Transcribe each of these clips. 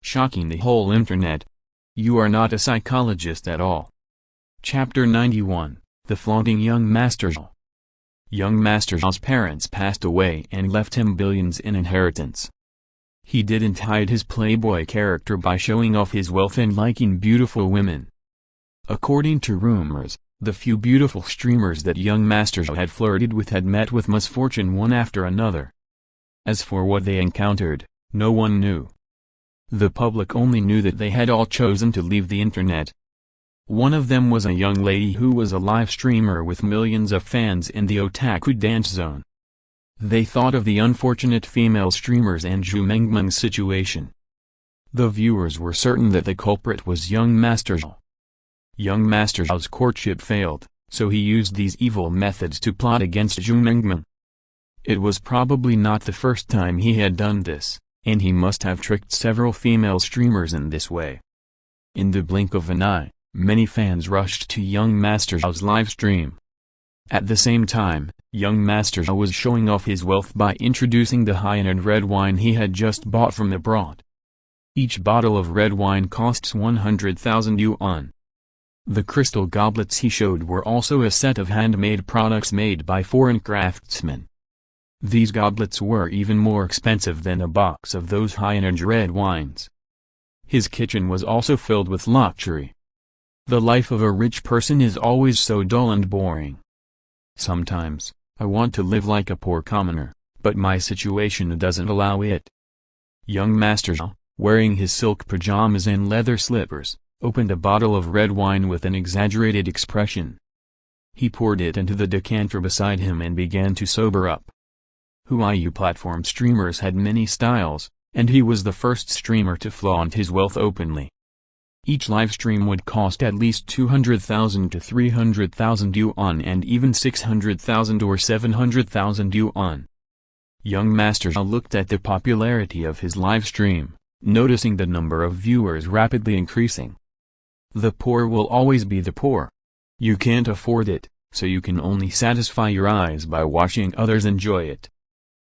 shocking the whole internet. You are not a psychologist at all. Chapter 91, The Flaunting Young Master. Young Master Zhao's parents passed away and left him billions in inheritance. He didn't hide his playboy character by showing off his wealth and liking beautiful women. According to rumors, the few beautiful streamers that young Master Zhao had flirted with had met with misfortune one after another. As for what they encountered, no one knew. The public only knew that they had all chosen to leave the internet. One of them was a young lady who was a live streamer with millions of fans in the otaku dance zone. They thought of the unfortunate female streamers and Zhu Mengmeng's situation. The viewers were certain that the culprit was young Master Zhao. Young Master Zhao's courtship failed, so he used these evil methods to plot against Zhu Mengmeng. It was probably not the first time he had done this, and he must have tricked several female streamers in this way. In the blink of an eye, many fans rushed to young Master Zhao's live stream. At the same time, young Master Zhao was showing off his wealth by introducing the high-end red wine he had just bought from abroad. Each bottle of red wine costs 100,000 yuan. The crystal goblets he showed were also a set of handmade products made by foreign craftsmen. These goblets were even more expensive than a box of those high-end red wines. His kitchen was also filled with luxury. The life of a rich person is always so dull and boring. Sometimes, I want to live like a poor commoner, but my situation doesn't allow it. Young Master Zhao, wearing his silk pajamas and leather slippers, opened a bottle of red wine with an exaggerated expression. He poured it into the decanter beside him and began to sober up. Huayu platform streamers had many styles, and he was the first streamer to flaunt his wealth openly. Each livestream would cost at least 200,000 to 300,000 yuan and even 600,000 or 700,000 yuan. Young Master Zhao looked at the popularity of his livestream, noticing the number of viewers rapidly increasing. The poor will always be the poor. You can't afford it, so you can only satisfy your eyes by watching others enjoy it.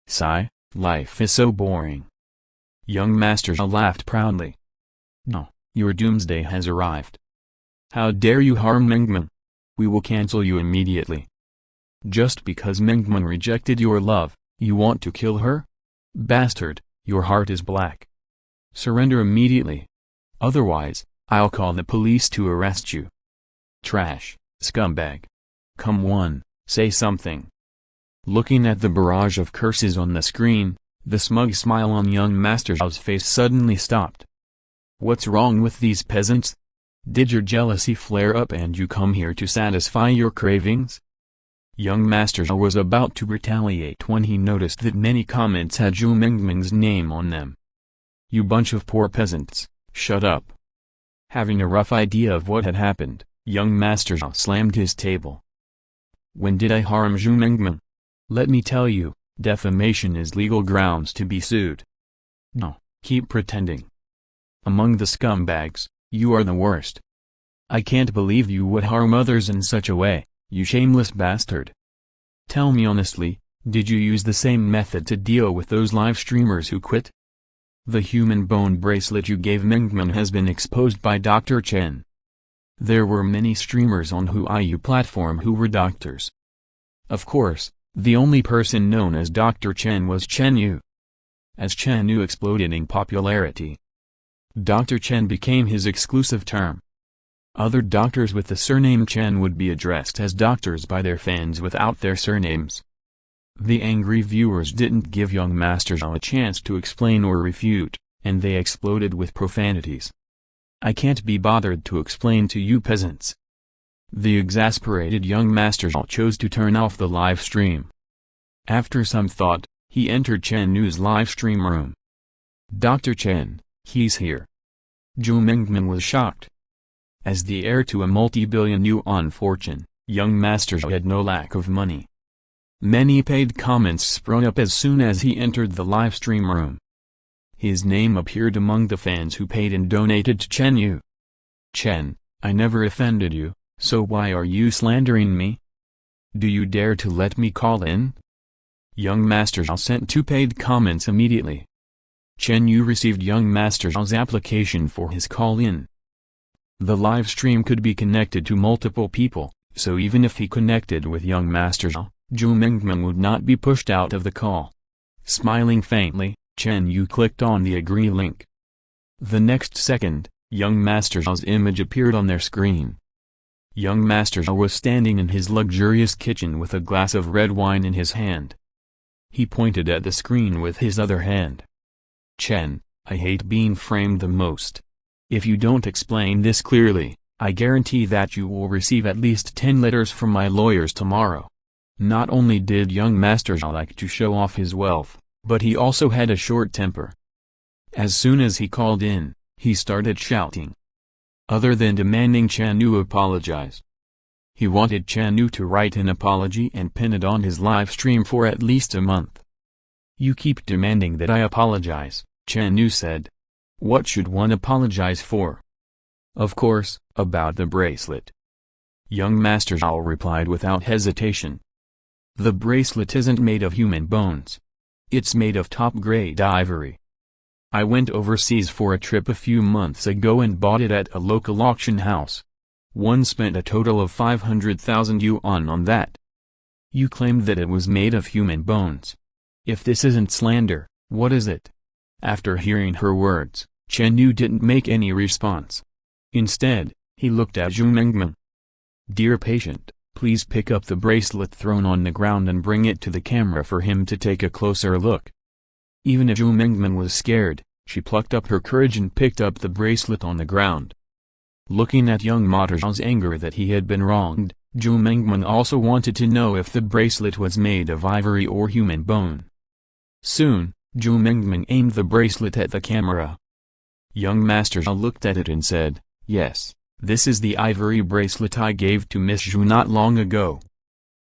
Sigh, life is so boring. Young Master Zhao laughed proudly. No, your doomsday has arrived. How dare you harm Mengmeng? We will cancel you immediately. Just because Mengmeng rejected your love, you want to kill her? Bastard, your heart is black. Surrender immediately. Otherwise, I'll call the police to arrest you. Trash, scumbag. Come on, say something. Looking at the barrage of curses on the screen, the smug smile on young Master Zhao's face suddenly stopped. What's wrong with these peasants? Did your jealousy flare up and you come here to satisfy your cravings? Young Master Zhao was about to retaliate when he noticed that many comments had Zhu Mengmeng's name on them. You bunch of poor peasants, shut up. Having a rough idea of what had happened, young Master Zhao slammed his table. When did I harm Zhu Mengmeng? Let me tell you, defamation is legal grounds to be sued. No, keep pretending. Among the scumbags, you are the worst. I can't believe you would harm others in such a way, you shameless bastard. Tell me honestly, did you use the same method to deal with those live streamers who quit? The human bone bracelet you gave Mengmeng has been exposed by Dr. Chen. There were many streamers on Huayu platform who were doctors. Of course, the only person known as Dr. Chen was Chen Yu. As Chen Yu exploded in popularity, Dr. Chen became his exclusive term. Other doctors with the surname Chen would be addressed as doctors by their fans without their surnames. The angry viewers didn't give young Master Zhao a chance to explain or refute, and they exploded with profanities. I can't be bothered to explain to you peasants. The exasperated young Master Zhao chose to turn off the live stream. After some thought, he entered Chen Yu's live stream room. Dr. Chen, he's here. Zhu Mengmeng was shocked. As the heir to a multi-billion yuan fortune, young Master Zhao had no lack of money. Many paid comments sprung up as soon as he entered the live stream room. His name appeared among the fans who paid and donated to Chen Yu. Chen, I never offended you, so why are you slandering me? Do you dare to let me call in? Young Master Zhao sent 2 paid comments immediately. Chen Yu received young Master Zhao's application for his call-in. The live stream could be connected to multiple people, so even if he connected with young Master Zhao, Zhu Mengmeng would not be pushed out of the call. Smiling faintly, Chen Yu clicked on the agree link. The next second, young Master Zhao's image appeared on their screen. Young Master Zhao was standing in his luxurious kitchen with a glass of red wine in his hand. He pointed at the screen with his other hand. "Chen, I hate being framed the most. If you don't explain this clearly, I guarantee that you will receive at least 10 letters from my lawyers tomorrow." Not only did young Master Zhao like to show off his wealth, but he also had a short temper. As soon as he called in, he started shouting. Other than demanding Chen Yu apologize, he wanted Chen Yu to write an apology and pin it on his live stream for at least a month. "You keep demanding that I apologize," Chen Yu said. "What should one apologize for?" "Of course, about the bracelet." Young Master Zhao replied without hesitation. "The bracelet isn't made of human bones. It's made of top-grade ivory. I went overseas for a trip a few months ago and bought it at a local auction house. One spent a total of 500,000 yuan on that. You claimed that it was made of human bones. If this isn't slander, what is it?" After hearing her words, Chen Yu didn't make any response. Instead, he looked at Zhu Mengmeng. "Dear patient, please pick up the bracelet thrown on the ground and bring it to the camera for him to take a closer look." Even if Zhu Mengmeng was scared, she plucked up her courage and picked up the bracelet on the ground. Looking at young Master Zhao's anger that he had been wronged, Zhu Mengmeng also wanted to know if the bracelet was made of ivory or human bone. Soon, Zhu Mengmeng aimed the bracelet at the camera. Young Master Zhao looked at it and said, "Yes, this is the ivory bracelet I gave to Miss Zhu not long ago.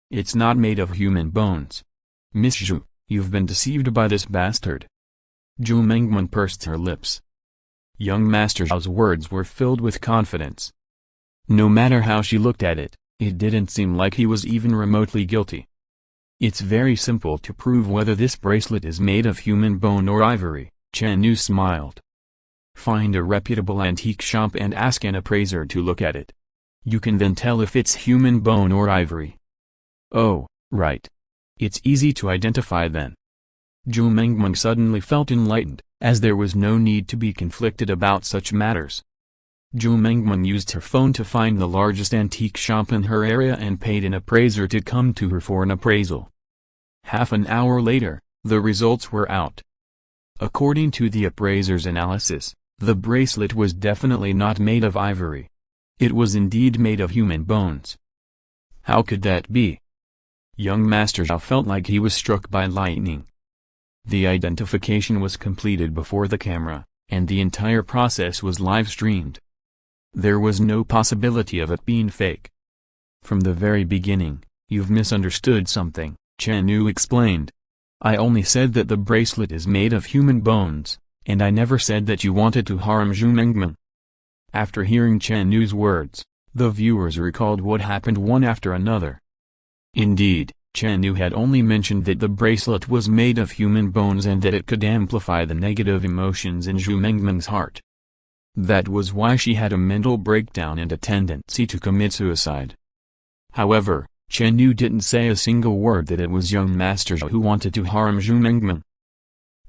It's not made of human bones. Miss Zhu, you've been deceived by this bastard." Zhu Mengmeng pursed her lips. Young Master Zhao's words were filled with confidence. No matter how she looked at it, it didn't seem like he was even remotely guilty. "It's very simple to prove whether this bracelet is made of human bone or ivory," Chen Yu smiled. "Find a reputable antique shop and ask an appraiser to look at it. You can then tell if it's human bone or ivory." "Oh, right. It's easy to identify then." Zhu Mengmeng suddenly felt enlightened, as there was no need to be conflicted about such matters. Zhu Mengmeng used her phone to find the largest antique shop in her area and paid an appraiser to come to her for an appraisal. Half an hour later, the results were out. According to the appraiser's analysis, the bracelet was definitely not made of ivory. It was indeed made of human bones. How could that be? Young Master Zhao felt like he was struck by lightning. The identification was completed before the camera, and the entire process was live-streamed. There was no possibility of it being fake. "From the very beginning, you've misunderstood something," Chen Yu explained. "I only said that the bracelet is made of human bones, and I never said that you wanted to harm Zhu Mengmeng." After hearing Chen Yu's words, the viewers recalled what happened one after another. Indeed, Chen Yu had only mentioned that the bracelet was made of human bones and that it could amplify the negative emotions in Zhu Mengmeng's heart. That was why she had a mental breakdown and a tendency to commit suicide. However, Chen Yu didn't say a single word that it was young Master Zhao who wanted to harm Zhu Mengmeng.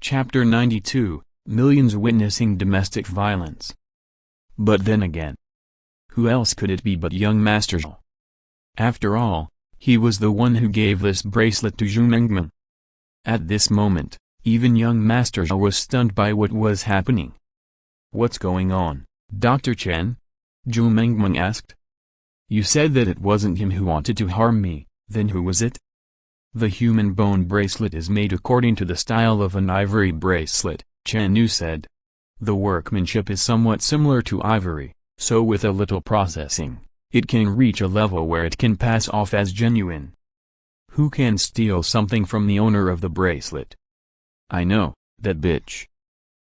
Chapter 92, Millions Witnessing Domestic Violence. But then again, who else could it be but young Master Zhao? After all, he was the one who gave this bracelet to Zhu Mengmeng. At this moment, even young Master Zhao was stunned by what was happening. "What's going on, Dr. Chen?" Zhu Mengmeng asked. "You said that it wasn't him who wanted to harm me, then who was it?" "The human bone bracelet is made according to the style of an ivory bracelet," Chen Yu said. "The workmanship is somewhat similar to ivory, so with a little processing, it can reach a level where it can pass off as genuine. Who can steal something from the owner of the bracelet?" "I know, that bitch."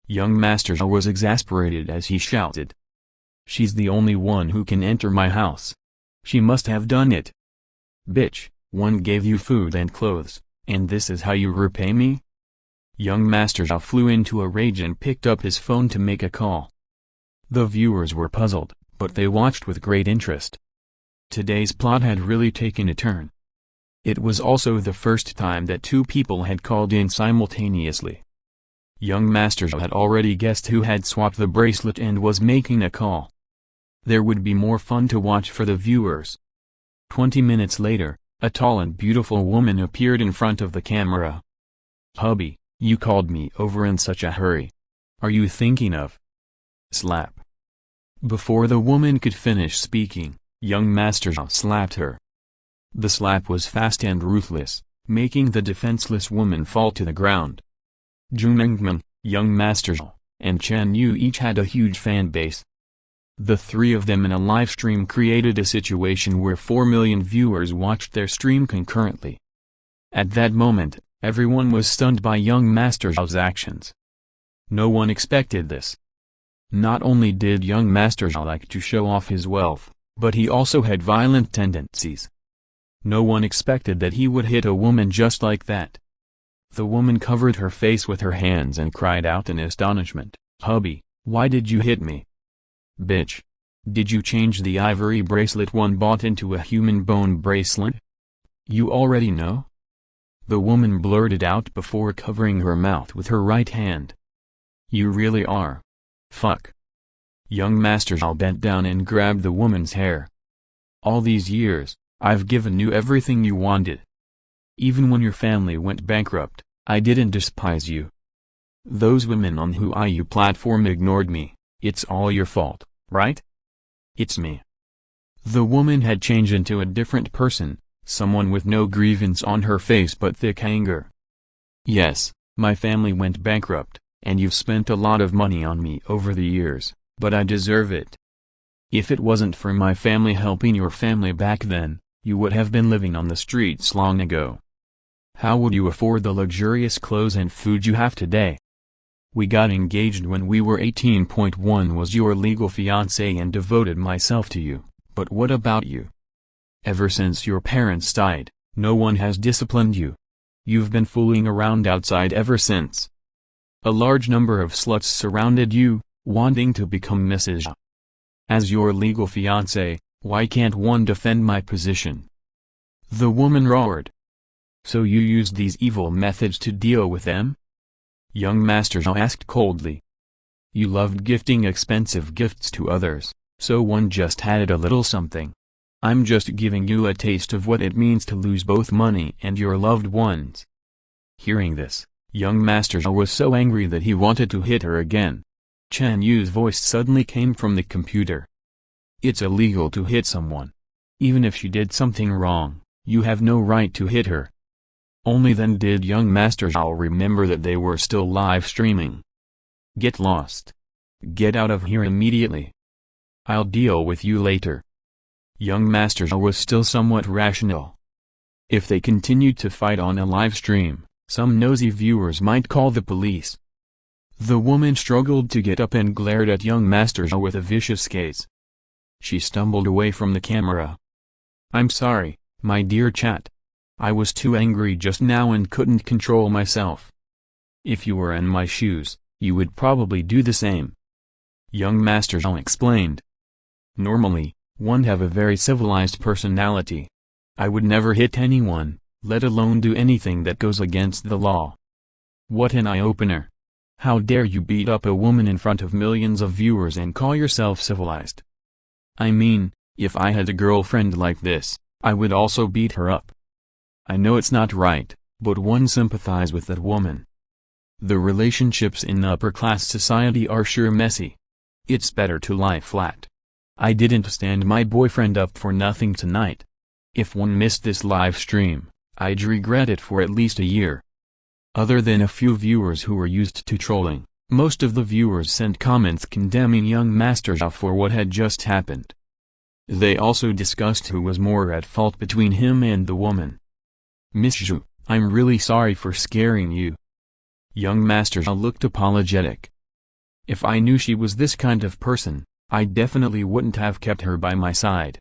Young Master Zhao was exasperated as he shouted. "She's the only one who can enter my house. She must have done it. Bitch, one gave you food and clothes, and this is how you repay me?" Young Master Zhao flew into a rage and picked up his phone to make a call. The viewers were puzzled, but they watched with great interest. Today's plot had really taken a turn. It was also the first time that two people had called in simultaneously. Young Master Zhao had already guessed who had swapped the bracelet and was making a call. There would be more fun to watch for the viewers. 20 minutes later, a tall and beautiful woman appeared in front of the camera. "Hubby, you called me over in such a hurry. Are you thinking of?" Slap. Before the woman could finish speaking, young Master Zhao slapped her. The slap was fast and ruthless, making the defenseless woman fall to the ground. Zhu Mengman, young Master Zhao, and Chen Yu each had a huge fan base. The three of them in a live stream created a situation where 4 million viewers watched their stream concurrently. At that moment, everyone was stunned by young Master Zhao's actions. No one expected this. Not only did young Master Zhao like to show off his wealth, but he also had violent tendencies. No one expected that he would hit a woman just like that. The woman covered her face with her hands and cried out in astonishment, "Hubby, why did you hit me? Bitch. Did you change the ivory bracelet one bought into a human bone bracelet? You already know?" The woman blurted out before covering her mouth with her right hand. "You really are. Fuck." Young Master Zhao bent down and grabbed the woman's hair. "All these years, I've given you everything you wanted. Even when your family went bankrupt, I didn't despise you. Those women on who you platform ignored me. It's all your fault, right? It's me." The woman had changed into a different person, someone with no grievance on her face but thick anger. "Yes, my family went bankrupt, and you've spent a lot of money on me over the years, but I deserve it. If it wasn't for my family helping your family back then, you would have been living on the streets long ago. How would you afford the luxurious clothes and food you have today? We got engaged when we were 18.1, was your legal fiancé and devoted myself to you, but what about you? Ever since your parents died, no one has disciplined you. You've been fooling around outside ever since. A large number of sluts surrounded you, wanting to become Mrs. Zhao. As your legal fiancé, why can't one defend my position?" The woman roared. "So you used these evil methods to deal with them?" Young Master Zhao asked coldly. "You loved gifting expensive gifts to others, so one just added a little something. I'm just giving you a taste of what it means to lose both money and your loved ones." Hearing this, young Master Zhao was so angry that he wanted to hit her again. Chen Yu's voice suddenly came from the computer. "It's illegal to hit someone. Even if she did something wrong, you have no right to hit her." Only then did young Master Zhao remember that they were still live streaming. "Get lost. Get out of here immediately. I'll deal with you later." Young Master Zhao was still somewhat rational. If they continued to fight on a live stream, some nosy viewers might call the police. The woman struggled to get up and glared at young Master Zhao with a vicious gaze. She stumbled away from the camera. "I'm sorry, my dear chat. I was too angry just now and couldn't control myself. If you were in my shoes, you would probably do the same." Young Master Zhao explained. "Normally, one have a very civilized personality. I would never hit anyone, let alone do anything that goes against the law. What an eye-opener. How dare you beat up a woman in front of millions of viewers and call yourself civilized? I mean, if I had a girlfriend like this, I would also beat her up. I know it's not right, but one sympathize with that woman. The relationships in upper-class society are sure messy. It's better to lie flat. I didn't stand my boyfriend up for nothing tonight. If one missed this live stream, I'd regret it for at least a year." Other than a few viewers who were used to trolling, most of the viewers sent comments condemning young Master Zhao for what had just happened. They also discussed who was more at fault between him and the woman. "Miss Zhu, I'm really sorry for scaring you." Young Master Zhao looked apologetic. "If I knew she was this kind of person, I definitely wouldn't have kept her by my side.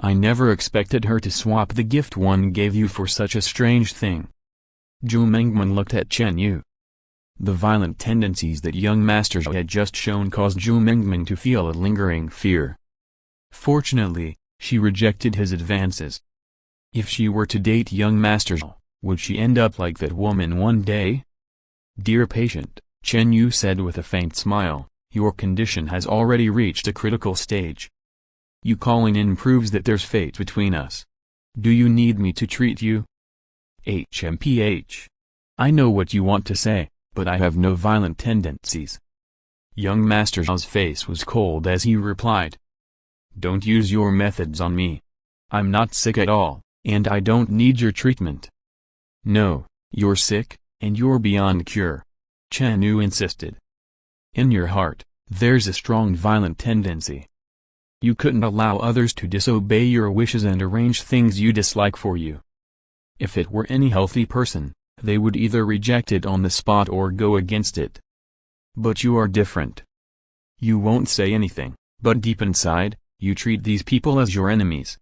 I never expected her to swap the gift one gave you for such a strange thing." Zhu Mengman looked at Chen Yu. The violent tendencies that young Master Zhao had just shown caused Zhu Mengming to feel a lingering fear. Fortunately, she rejected his advances. If she were to date young Master Zhao, would she end up like that woman one day? "Dear patient," Chen Yu said with a faint smile, "your condition has already reached a critical stage. You calling in proves that there's fate between us. Do you need me to treat you?" "HMPH. I know what you want to say, but I have no violent tendencies." Young Master Zhao's face was cold as he replied. "Don't use your methods on me. I'm not sick at all, and I don't need your treatment." "No, you're sick, and you're beyond cure," Chen Yu insisted. "In your heart, there's a strong violent tendency. You couldn't allow others to disobey your wishes and arrange things you dislike for you. If it were any healthy person, they would either reject it on the spot or go against it. But you are different. You won't say anything, but deep inside, you treat these people as your enemies.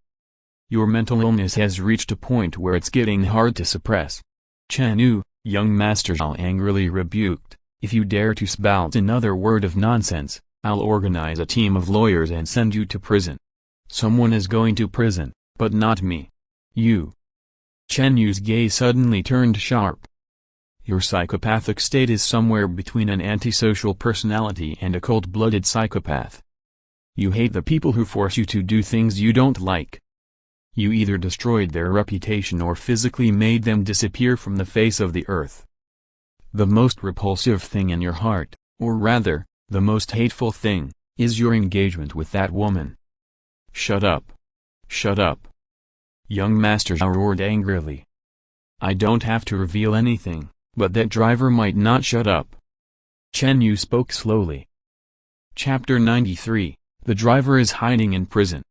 Your mental illness has reached a point where it's getting hard to suppress." Chen Yu, young Master Zhao angrily rebuked, "If you dare to spout another word of nonsense, I'll organize a team of lawyers and send you to prison. Someone is going to prison, but not me. You." Chen Yu's gaze suddenly turned sharp. "Your psychopathic state is somewhere between an antisocial personality and a cold-blooded psychopath. You hate the people who force you to do things you don't like. You either destroyed their reputation or physically made them disappear from the face of the earth. The most repulsive thing in your heart, or rather, the most hateful thing, is your engagement with that woman. Shut up. Shut up." Young Master Zhao roared angrily. "I don't have to reveal anything, but that driver might not shut up." Chen Yu spoke slowly. Chapter 93, The Driver is Hiding in Prison.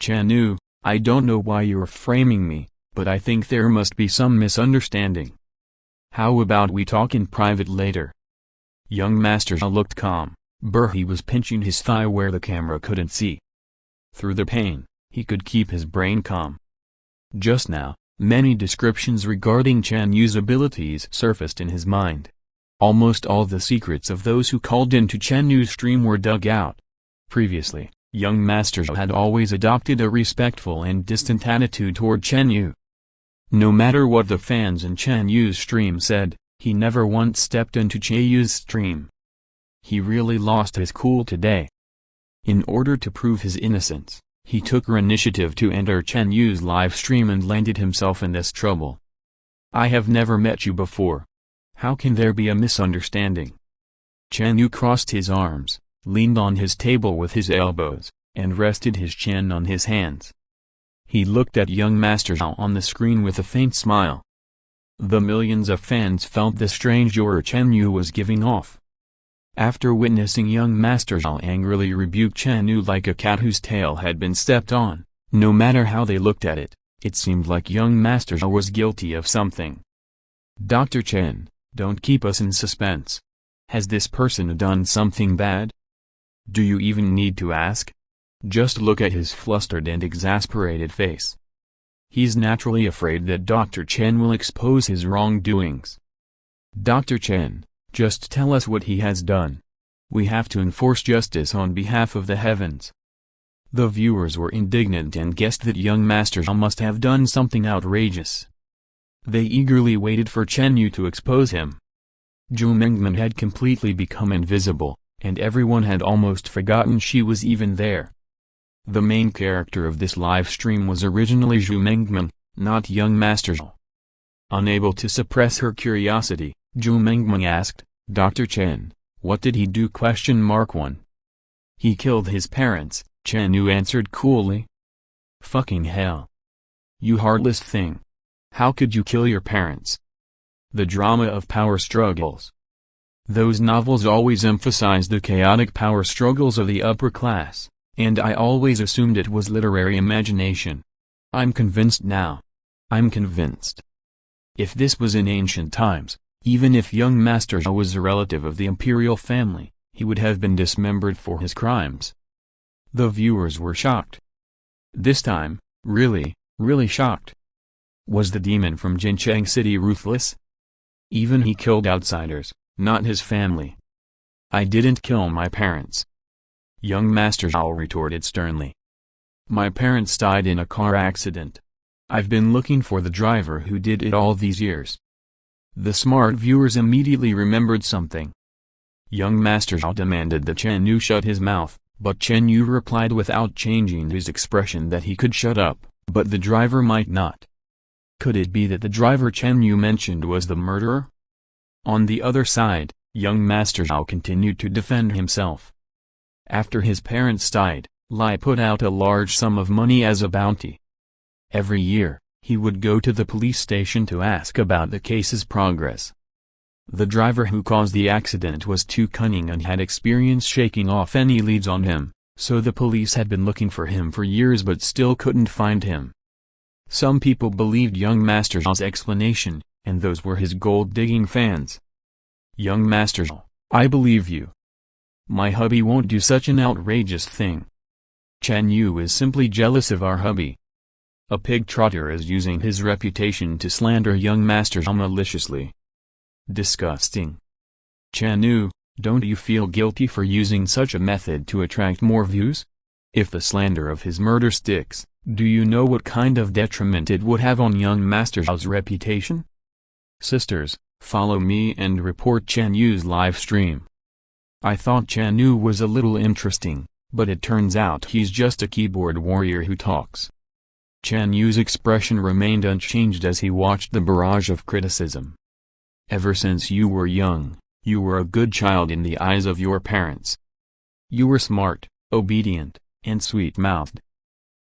"Chen Yu, I don't know why you're framing me, but I think there must be some misunderstanding. How about we talk in private later?" Young Master Zhao looked calm, but he was pinching his thigh where the camera couldn't see. Through the pain, he could keep his brain calm. Just now, many descriptions regarding Chen Yu's abilities surfaced in his mind. Almost all the secrets of those who called into Chen Yu's stream were dug out. Previously, young Master Zhao had always adopted a respectful and distant attitude toward Chen Yu. No matter what the fans in Chen Yu's stream said, he never once stepped into Chen Yu's stream. He really lost his cool today. In order to prove his innocence, he took her initiative to enter Chen Yu's live stream and landed himself in this trouble. "I have never met you before. How can there be a misunderstanding?" Chen Yu crossed his arms, leaned on his table with his elbows, and rested his chin on his hands. He looked at young Master Zhao on the screen with a faint smile. The millions of fans felt the strange aura Chen Yu was giving off. After witnessing young Master Zhao angrily rebuke Chen Yu like a cat whose tail had been stepped on, no matter how they looked at it, it seemed like young Master Zhao was guilty of something. "Dr. Chen, don't keep us in suspense. Has this person done something bad? Do you even need to ask? Just look at his flustered and exasperated face. He's naturally afraid that Dr. Chen will expose his wrongdoings. Dr. Chen, just tell us what he has done. We have to enforce justice on behalf of the heavens." The viewers were indignant and guessed that young Master Zhao must have done something outrageous. They eagerly waited for Chen Yu to expose him. Zhu Mengman had completely become invisible, and everyone had almost forgotten she was even there. The main character of this live stream was originally Zhu Mengman, not young Master Zhao. Unable to suppress her curiosity, Zhu Mengman asked, "Dr. Chen, what did he do?" "1. He killed his parents," Chen Yu answered coolly. "Fucking hell. You heartless thing. How could you kill your parents?" The drama of power struggles. Those novels always emphasize the chaotic power struggles of the upper class, and I always assumed it was literary imagination. I'm convinced now. I'm convinced. If this was in ancient times, even if young Master Zhao was a relative of the imperial family, he would have been dismembered for his crimes. The viewers were shocked. This time, really shocked. Was the demon from Jincheng City ruthless? Even he killed outsiders, not his family. I didn't kill my parents. Young Master Zhao retorted sternly. My parents died in a car accident. I've been looking for the driver who did it all these years. The smart viewers immediately remembered something. Young Master Zhao demanded that Chen Yu shut his mouth, but Chen Yu replied without changing his expression that he could shut up, but the driver might not. Could it be that the driver Chen Yu mentioned was the murderer? On the other side, young Master Zhao continued to defend himself. After his parents died, Lai put out a large sum of money as a bounty. Every year, he would go to the police station to ask about the case's progress. The driver who caused the accident was too cunning and had experience shaking off any leads on him, so the police had been looking for him for years but still couldn't find him. Some people believed young Master Zhao's explanation, and those were his gold-digging fans. Young Master Zhao, I believe you. My hubby won't do such an outrageous thing. Chen Yu is simply jealous of our hubby. A pig trotter is using his reputation to slander young Master Zhao maliciously. Disgusting. Chen Yu, don't you feel guilty for using such a method to attract more views? If the slander of his murder sticks, do you know what kind of detriment it would have on young Master Zhao's reputation? Sisters, follow me and report Chen Yu's live stream. I thought Chen Yu was a little interesting, but it turns out he's just a keyboard warrior who talks. Chen Yu's expression remained unchanged as he watched the barrage of criticism. Ever since you were young, you were a good child in the eyes of your parents. You were smart, obedient, and sweet-mouthed.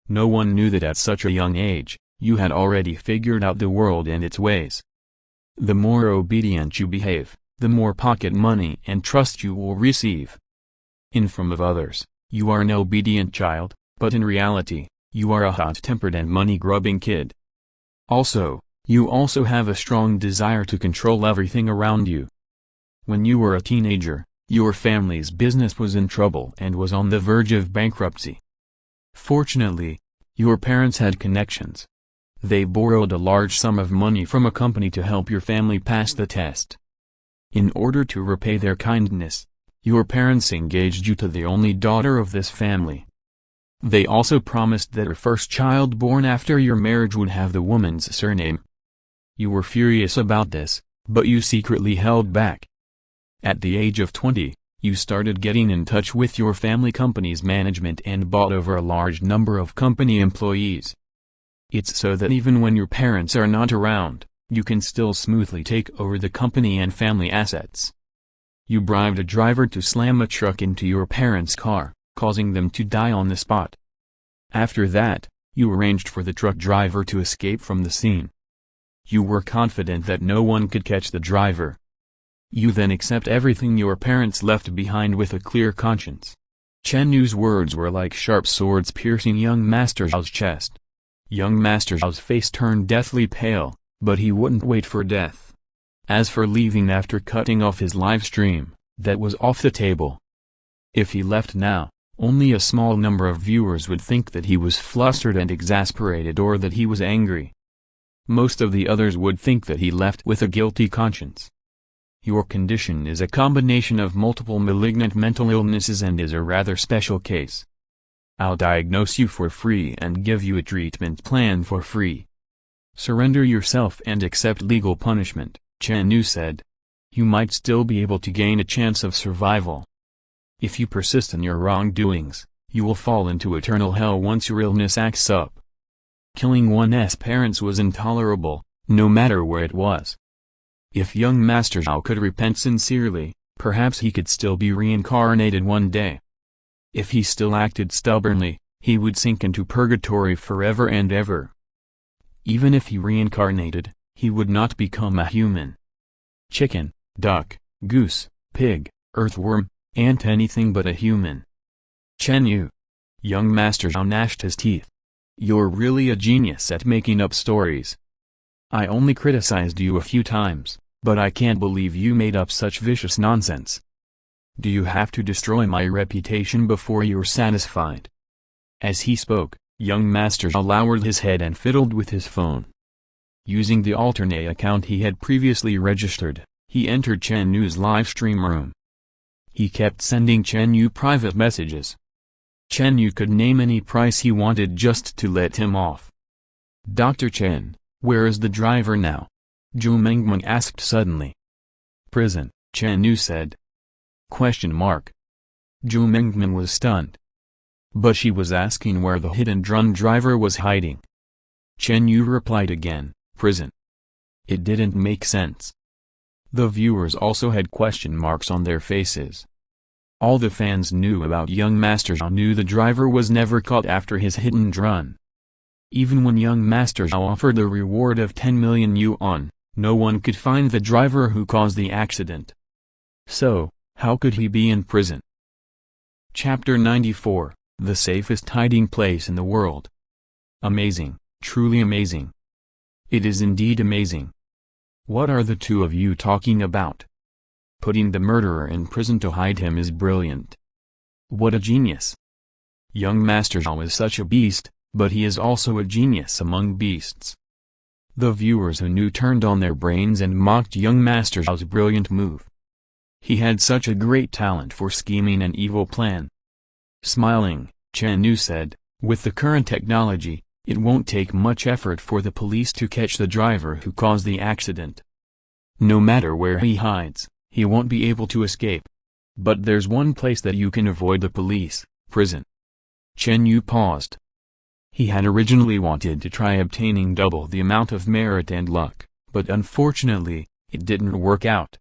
No one knew that at such a young age, you had already figured out the world and its ways. The more obedient you behave, the more pocket money and trust you will receive. In front of others, you are an obedient child, but in reality, you are a hot-tempered and money-grubbing kid. Also, you also have a strong desire to control everything around you. When you were a teenager, your family's business was in trouble and was on the verge of bankruptcy. Fortunately, your parents had connections. They borrowed a large sum of money from a company to help your family pass the test. In order to repay their kindness, your parents engaged you to the only daughter of this family. They also promised that her first child born after your marriage would have the woman's surname. You were furious about this, but you secretly held back. At the age of 20, you started getting in touch with your family company's management and bought over a large number of company employees. It's so that even when your parents are not around, you can still smoothly take over the company and family assets. You bribed a driver to slam a truck into your parents' car, causing them to die on the spot. After that, you arranged for the truck driver to escape from the scene. You were confident that no one could catch the driver. You then accept everything your parents left behind with a clear conscience. Chen Yu's words were like sharp swords piercing young Master Zhao's chest. Young Master Zhao's face turned deathly pale, but he wouldn't wait for death. As for leaving after cutting off his live stream, that was off the table. If he left now, only a small number of viewers would think that he was flustered and exasperated or that he was angry. Most of the others would think that he left with a guilty conscience. Your condition is a combination of multiple malignant mental illnesses and is a rather special case. I'll diagnose you for free and give you a treatment plan for free. Surrender yourself and accept legal punishment, Chen Yu said. You might still be able to gain a chance of survival. If you persist in your wrongdoings, you will fall into eternal hell once your illness acts up. Killing one's parents was intolerable, no matter where it was. If young Master Zhao could repent sincerely, perhaps he could still be reincarnated one day. If he still acted stubbornly, he would sink into purgatory forever and ever. Even if he reincarnated, he would not become a human. Chicken, duck, goose, pig, earthworm, ant, anything but a human. Chen Yu. Young Master Zhao gnashed his teeth. You're really a genius at making up stories. I only criticized you a few times, but I can't believe you made up such vicious nonsense. Do you have to destroy my reputation before you're satisfied? As he spoke, young Master Zhao lowered his head and fiddled with his phone. Using the alternate account he had previously registered, He entered Chen Yu's live stream room. He kept sending Chen Yu private messages. Chen Yu could name any price he wanted just to let him off. "Dr. Chen, where is the driver now?" Zhu Mengmeng asked suddenly. "Prison," Chen Yu said. Question mark. Zhu Mengmeng was stunned. But she was asking where the hit-and-run driver was hiding. Chen Yu replied again, "Prison." It didn't make sense. The viewers also had question marks on their faces. All the fans knew about young Master Zhao knew the driver was never caught after his hit-and-run. Even when young Master Zhao offered a reward of 10 million yuan, no one could find the driver who caused the accident. So, how could he be in prison? Chapter 94, The Safest Hiding Place in the World. Amazing, truly amazing. It is indeed amazing. What are the two of you talking about? Putting the murderer in prison to hide him is brilliant. What a genius. Young Master Zhao is such a beast, but he is also a genius among beasts. The viewers who knew turned on their brains and mocked young Master Zhao's brilliant move. He had such a great talent for scheming an evil plan. Smiling, Chen Yu said, "With the current technology, it won't take much effort for the police to catch the driver who caused the accident. No matter where he hides, he won't be able to escape. But there's one place that you can avoid the police, prison." Chen Yu paused. He had originally wanted to try obtaining double the amount of merit and luck, but unfortunately, it didn't work out.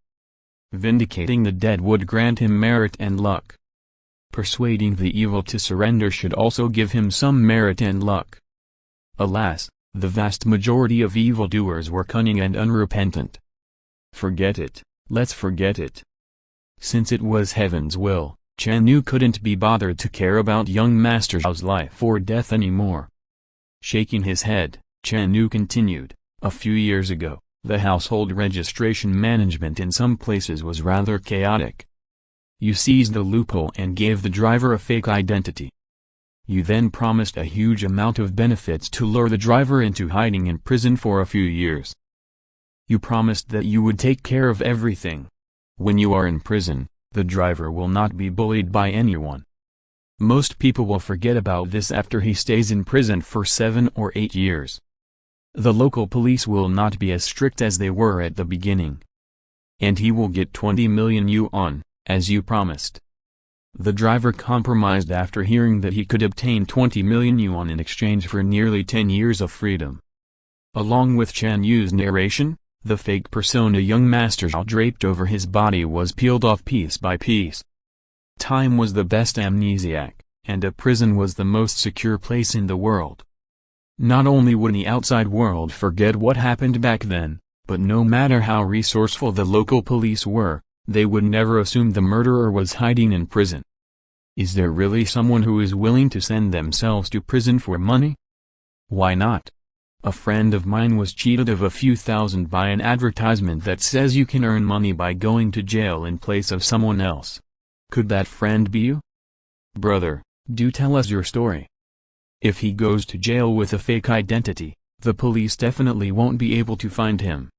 Vindicating the dead would grant him merit and luck. Persuading the evil to surrender should also give him some merit and luck. Alas, the vast majority of evildoers were cunning and unrepentant. Forget it, let's forget it. Since it was heaven's will, Chen Yu couldn't be bothered to care about young Master Zhao's life or death anymore. Shaking his head, Chen Yu continued, "A few years ago, the household registration management in some places was rather chaotic. You seized the loophole and gave the driver a fake identity. You then promised a huge amount of benefits to lure the driver into hiding in prison for a few years. You promised that you would take care of everything. When you are in prison, the driver will not be bullied by anyone. Most people will forget about this after he stays in prison for 7 or 8 years. The local police will not be as strict as they were at the beginning. And he will get 20 million yuan, as you promised." The driver compromised after hearing that he could obtain 20 million yuan in exchange for nearly 10 years of freedom. Along with Chen Yu's narration, the fake persona young Master Zhao draped over his body was peeled off piece by piece. Time was the best amnesiac, and a prison was the most secure place in the world. Not only would the outside world forget what happened back then, but no matter how resourceful the local police were, they would never assume the murderer was hiding in prison. Is there really someone who is willing to send themselves to prison for money? Why not? A friend of mine was cheated of a few thousand by an advertisement that says you can earn money by going to jail in place of someone else. Could that friend be you? Brother, do tell us your story. If he goes to jail with a fake identity, the police definitely won't be able to find him.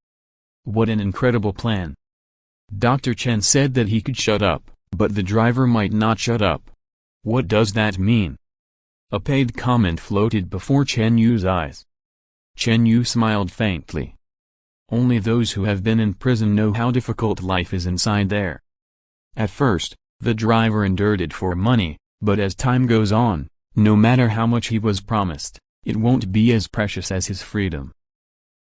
What an incredible plan. Dr. Chen said that he could shut up, but the driver might not shut up. What does that mean? A paid comment floated before Chen Yu's eyes. Chen Yu smiled faintly. Only those who have been in prison know how difficult life is inside there. At first, the driver endured it for money, but as time goes on, no matter how much he was promised, it won't be as precious as his freedom.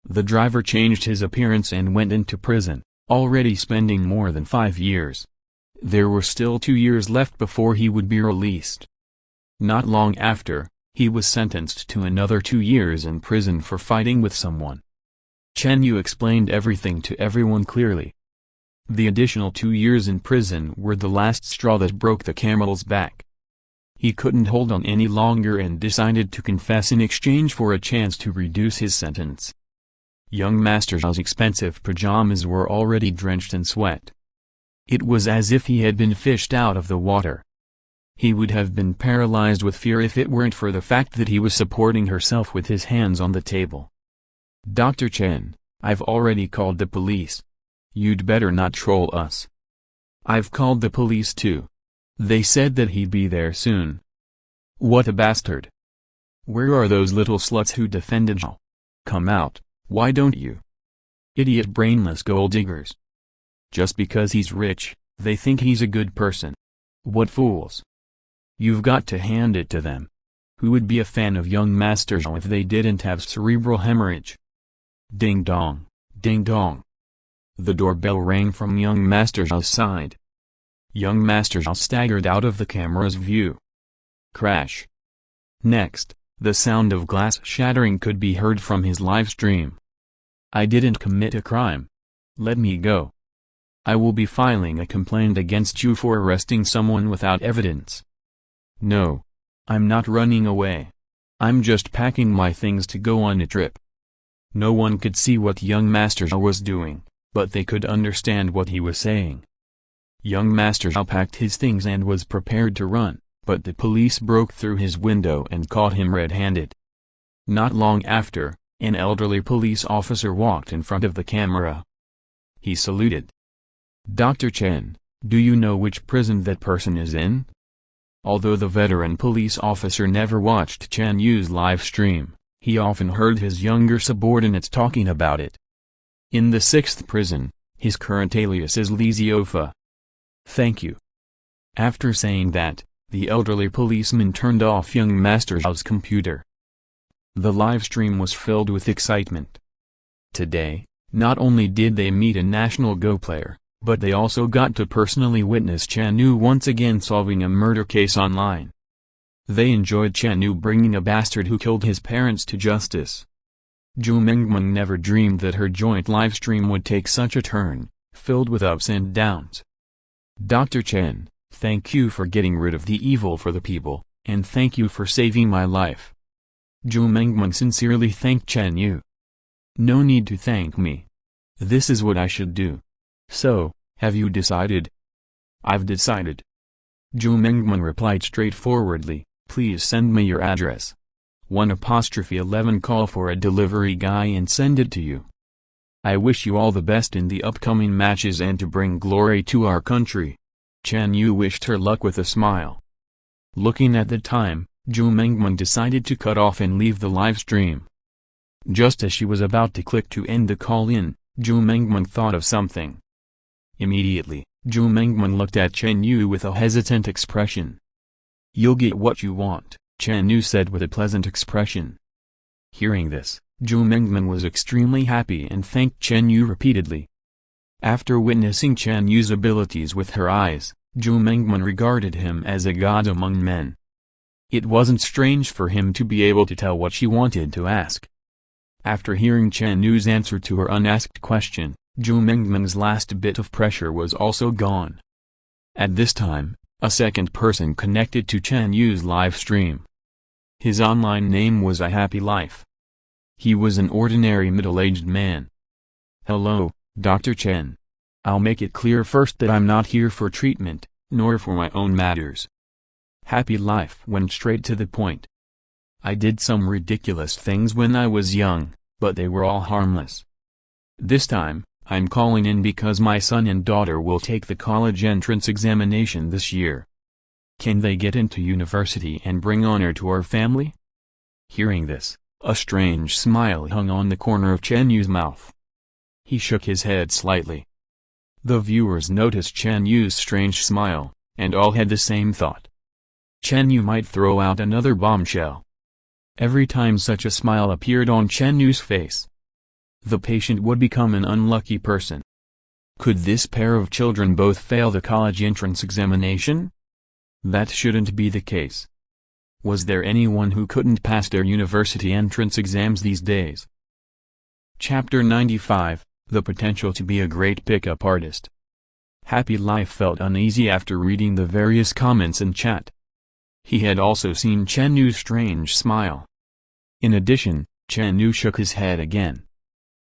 The driver changed his appearance and went into prison, already spending more than 5 years. There were still 2 years left before he would be released. Not long after, he was sentenced to another 2 years in prison for fighting with someone. Chen Yu explained everything to everyone clearly. The additional 2 years in prison were the last straw that broke the camel's back. He couldn't hold on any longer and decided to confess in exchange for a chance to reduce his sentence. Young Master Zhao's expensive pajamas were already drenched in sweat. It was as if he had been fished out of the water. He would have been paralyzed with fear if it weren't for the fact that he was supporting herself with his hands on the table. "Dr. Chen, I've already called the police. You'd better not troll us. I've called the police too. They said that he'd be there soon. What a bastard. Where are those little sluts who defended you? Come out, why don't you? Idiot brainless gold diggers. Just because he's rich, they think he's a good person. What fools. You've got to hand it to them. Who would be a fan of young Master Zhao if they didn't have cerebral hemorrhage? Ding dong, ding dong. The doorbell rang from young Master Zhao's side. Young Master Zhao staggered out of the camera's view. Crash. Next, the sound of glass shattering could be heard from his live stream. I didn't commit a crime. Let me go. I will be filing a complaint against you for arresting someone without evidence. No. I'm not running away. I'm just packing my things to go on a trip. No one could see what young Master Zhao was doing, but they could understand what he was saying. Young Master Zhao packed his things and was prepared to run, but the police broke through his window and caught him red-handed. Not long after, an elderly police officer walked in front of the camera. He saluted. Dr. Chen, do you know which prison that person is in? Although the veteran police officer never watched Chen Yu's live stream, he often heard his younger subordinates talking about it. In the 6th prison, his current alias is Li Ziofa. Thank you. After saying that, the elderly policeman turned off young Master Zhao's computer. The live stream was filled with excitement. Today, not only did they meet a national Go player, but they also got to personally witness Chen Yu once again solving a murder case online. They enjoyed Chen Yu bringing a bastard who killed his parents to justice. Zhu Mengmeng never dreamed that her joint livestream would take such a turn, filled with ups and downs. Dr. Chen, thank you for getting rid of the evil for the people, and thank you for saving my life. Zhu Mengmeng sincerely thanked Chen Yu. No need to thank me. This is what I should do. So, have you decided? I've decided. Zhu Mengmeng replied straightforwardly, please send me your address. 1'11 call for a delivery guy and send it to you. I wish you all the best in the upcoming matches and to bring glory to our country. Chen Yu wished her luck with a smile. Looking at the time, Zhu Mengmeng decided to cut off and leave the live stream. Just as she was about to click to end the call-in, Zhu Mengmeng thought of something. Immediately, Zhu Mengmeng looked at Chen Yu with a hesitant expression. You'll get what you want, Chen Yu said with a pleasant expression. Hearing this, Zhu Mengmeng was extremely happy and thanked Chen Yu repeatedly. After witnessing Chen Yu's abilities with her eyes, Zhu Mengmeng regarded him as a god among men. It wasn't strange for him to be able to tell what she wanted to ask. After hearing Chen Yu's answer to her unasked question, Zhu Mengmeng's last bit of pressure was also gone. At this time, a second person connected to Chen Yu's live stream. His online name was A Happy Life. He was an ordinary middle-aged man. Hello, Dr. Chen. I'll make it clear first that I'm not here for treatment, nor for my own matters. Happy Life went straight to the point. I did some ridiculous things when I was young, but they were all harmless. This time, I'm calling in because my son and daughter will take the college entrance examination this year. Can they get into university and bring honor to our family? Hearing this, a strange smile hung on the corner of Chen Yu's mouth. He shook his head slightly. The viewers noticed Chen Yu's strange smile, and all had the same thought. Chen Yu might throw out another bombshell. Every time such a smile appeared on Chen Yu's face, the patient would become an unlucky person. Could this pair of children both fail the college entrance examination? That shouldn't be the case. Was there anyone who couldn't pass their university entrance exams these days? Chapter 95, The Potential to be a Great Pickup Artist. Happy Life felt uneasy after reading the various comments in chat. He had also seen Chen Yu's strange smile. In addition, Chen Yu shook his head again.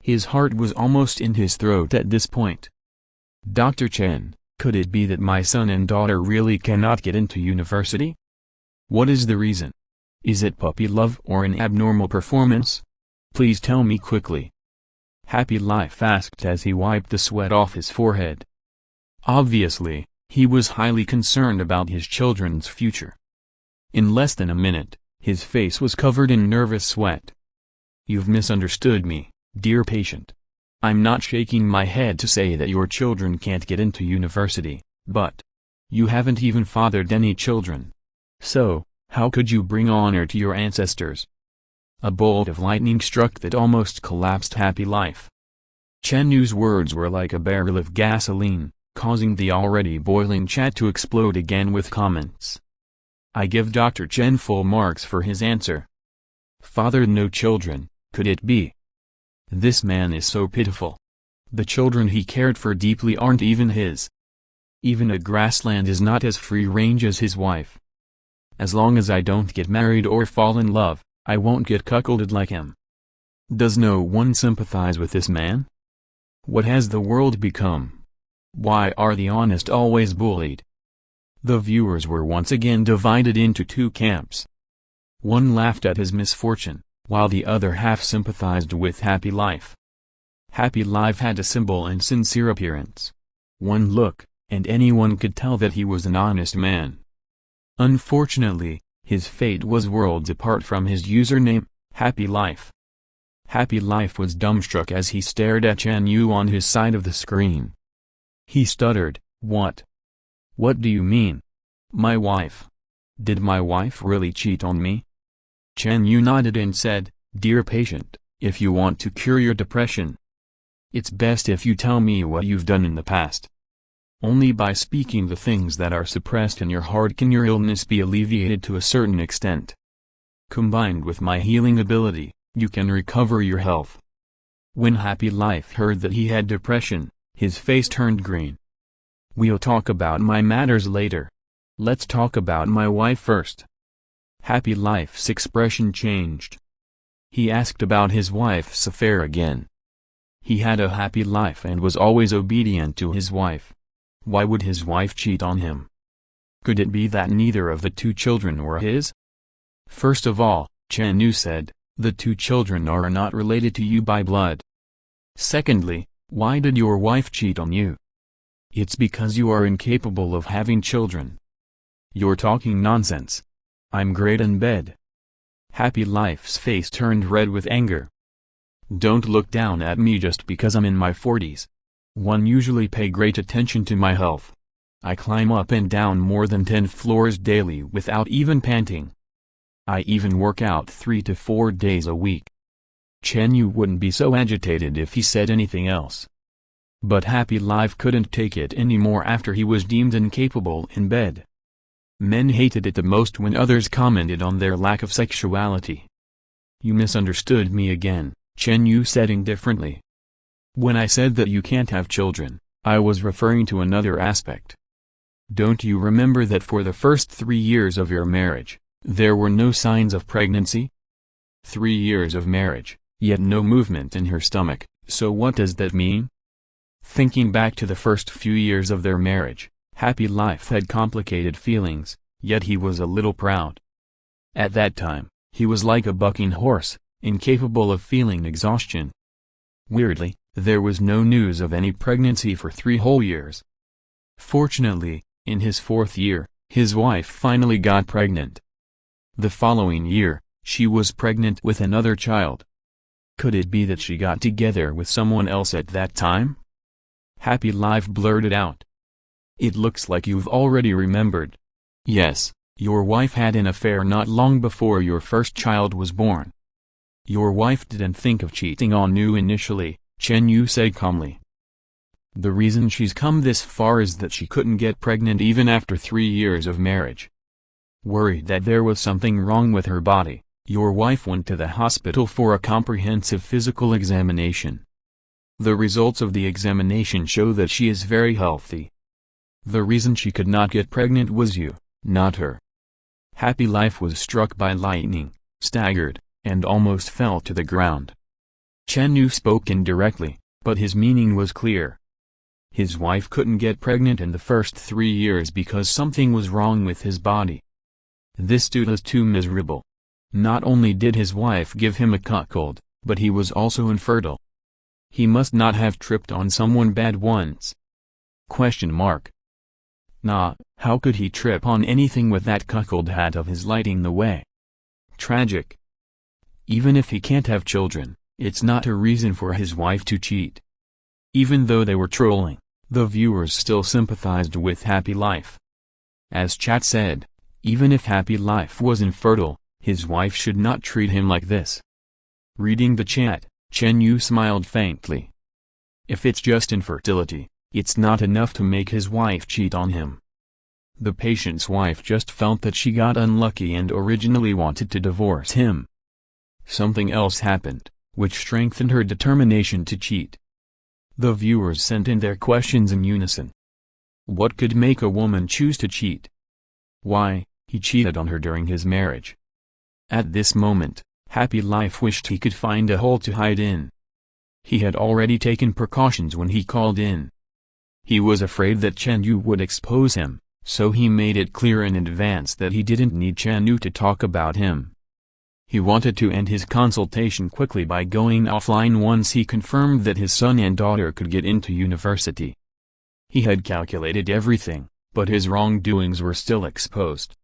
His heart was almost in his throat at this point. Dr. Chen, could it be that my son and daughter really cannot get into university? What is the reason? Is it puppy love or an abnormal performance? Please tell me quickly. Happy Life asked as he wiped the sweat off his forehead. Obviously, he was highly concerned about his children's future. In less than a minute, his face was covered in nervous sweat. "You've misunderstood me, dear patient. I'm not shaking my head to say that your children can't get into university, but you haven't even fathered any children. So, how could you bring honor to your ancestors?" A bolt of lightning struck that almost collapsed Happy Life. Chen Yu's words were like a barrel of gasoline, causing the already boiling chat to explode again with comments. I give Dr. Chen full marks for his answer. Fathered no children, could it be? This man is so pitiful. The children he cared for deeply aren't even his. Even a grassland is not as free range as his wife. As long as I don't get married or fall in love, I won't get cuckolded like him. Does no one sympathize with this man? What has the world become? Why are the honest always bullied? The viewers were once again divided into two camps. One laughed at his misfortune, while the other half sympathized with Happy Life. Happy Life had a simple and sincere appearance. One look, and anyone could tell that he was an honest man. Unfortunately, his fate was worlds apart from his username, Happy Life. Happy Life was dumbstruck as he stared at Chen Yu on his side of the screen. He stuttered, "What? What do you mean? My wife? Did my wife really cheat on me?" Chen Yu nodded and said, "Dear patient, if you want to cure your depression, it's best if you tell me what you've done in the past. Only by speaking the things that are suppressed in your heart can your illness be alleviated to a certain extent. Combined with my healing ability, you can recover your health." When Happy Life heard that he had depression, his face turned green. "We'll talk about my matters later. Let's talk about my wife first." Happy Life's expression changed. He asked about his wife's affair again. He had a happy life and was always obedient to his wife. Why would his wife cheat on him? Could it be that neither of the two children were his? First of all, Chen Yu said, the two children are not related to you by blood. Secondly, why did your wife cheat on you? It's because you are incapable of having children. You're talking nonsense. I'm great in bed. Happy Life's face turned red with anger. Don't look down at me just because I'm in my 40s. One usually pay great attention to my health. I climb up and down more than 10 floors daily without even panting. I even work out 3 to 4 days a week. Chen Yu wouldn't be so agitated if he said anything else. But Happy Life couldn't take it anymore after he was deemed incapable in bed. Men hated it the most when others commented on their lack of sexuality. You misunderstood me again, Chen Yu said indifferently. When I said that you can't have children, I was referring to another aspect. Don't you remember that for the first 3 years of your marriage, there were no signs of pregnancy? 3 years of marriage, yet no movement in her stomach, so what does that mean? Thinking back to the first few years of their marriage, Happy Life had complicated feelings, yet he was a little proud. At that time, he was like a bucking horse, incapable of feeling exhaustion. Weirdly, there was no news of any pregnancy for 3 whole years. Fortunately, in his 4th year, his wife finally got pregnant. The following year, she was pregnant with another child. Could it be that she got together with someone else at that time? Happy Life blurted out. It looks like you've already remembered. Yes, your wife had an affair not long before your first child was born. Your wife didn't think of cheating on you initially, Chen Yu said calmly. The reason she's come this far is that she couldn't get pregnant even after 3 years of marriage. Worried that there was something wrong with her body, your wife went to the hospital for a comprehensive physical examination. The results of the examination show that she is very healthy. The reason she could not get pregnant was you, not her. Happy Life was struck by lightning, staggered, and almost fell to the ground. Chen Yu spoke indirectly, but his meaning was clear. His wife couldn't get pregnant in the first 3 years because something was wrong with his body. This dude is too miserable. Not only did his wife give him a cuckold, but he was also infertile. He must not have tripped on someone bad once. Question mark. Nah, how could he trip on anything with that cuckold hat of his lighting the way? Tragic. Even if he can't have children, it's not a reason for his wife to cheat. Even though they were trolling, the viewers still sympathized with Happy Life. As chat said, even if Happy Life was infertile, his wife should not treat him like this. Reading the chat, Chen Yu smiled faintly. If it's just infertility, it's not enough to make his wife cheat on him. The patient's wife just felt that she got unlucky and originally wanted to divorce him. Something else happened, which strengthened her determination to cheat. The viewers sent in their questions in unison. What could make a woman choose to cheat? Why, he cheated on her during his marriage. At this moment, Happy Life wished he could find a hole to hide in. He had already taken precautions when he called in. He was afraid that Chen Yu would expose him, so he made it clear in advance that he didn't need Chen Yu to talk about him. He wanted to end his consultation quickly by going offline once he confirmed that his son and daughter could get into university. He had calculated everything, but his wrongdoings were still exposed.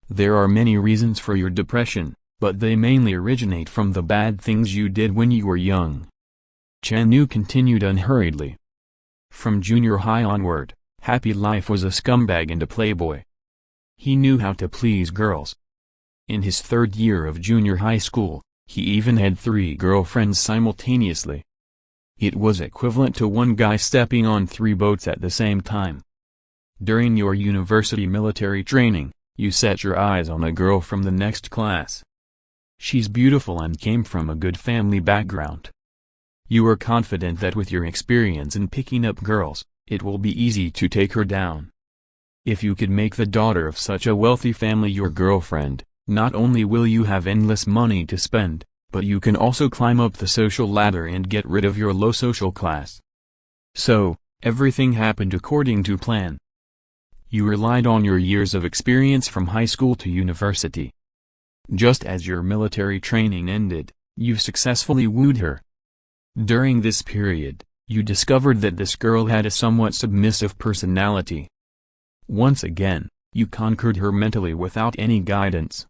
There are many reasons for your depression, but they mainly originate from the bad things you did when you were young. Chen Yu continued unhurriedly. From junior high onward, Happy Life was a scumbag and a playboy. He knew how to please girls. In his third year of junior high school, he even had 3 girlfriends simultaneously. It was equivalent to one guy stepping on 3 boats at the same time. During your university military training, you set your eyes on a girl from the next class. She's beautiful and came from a good family background. You were confident that with your experience in picking up girls, it will be easy to take her down. If you could make the daughter of such a wealthy family your girlfriend, not only will you have endless money to spend, but you can also climb up the social ladder and get rid of your low social class. So, everything happened according to plan. You relied on your years of experience from high school to university. Just as your military training ended, you successfully wooed her. During this period, you discovered that this girl had a somewhat submissive personality. Once again, you conquered her mentally without any guidance.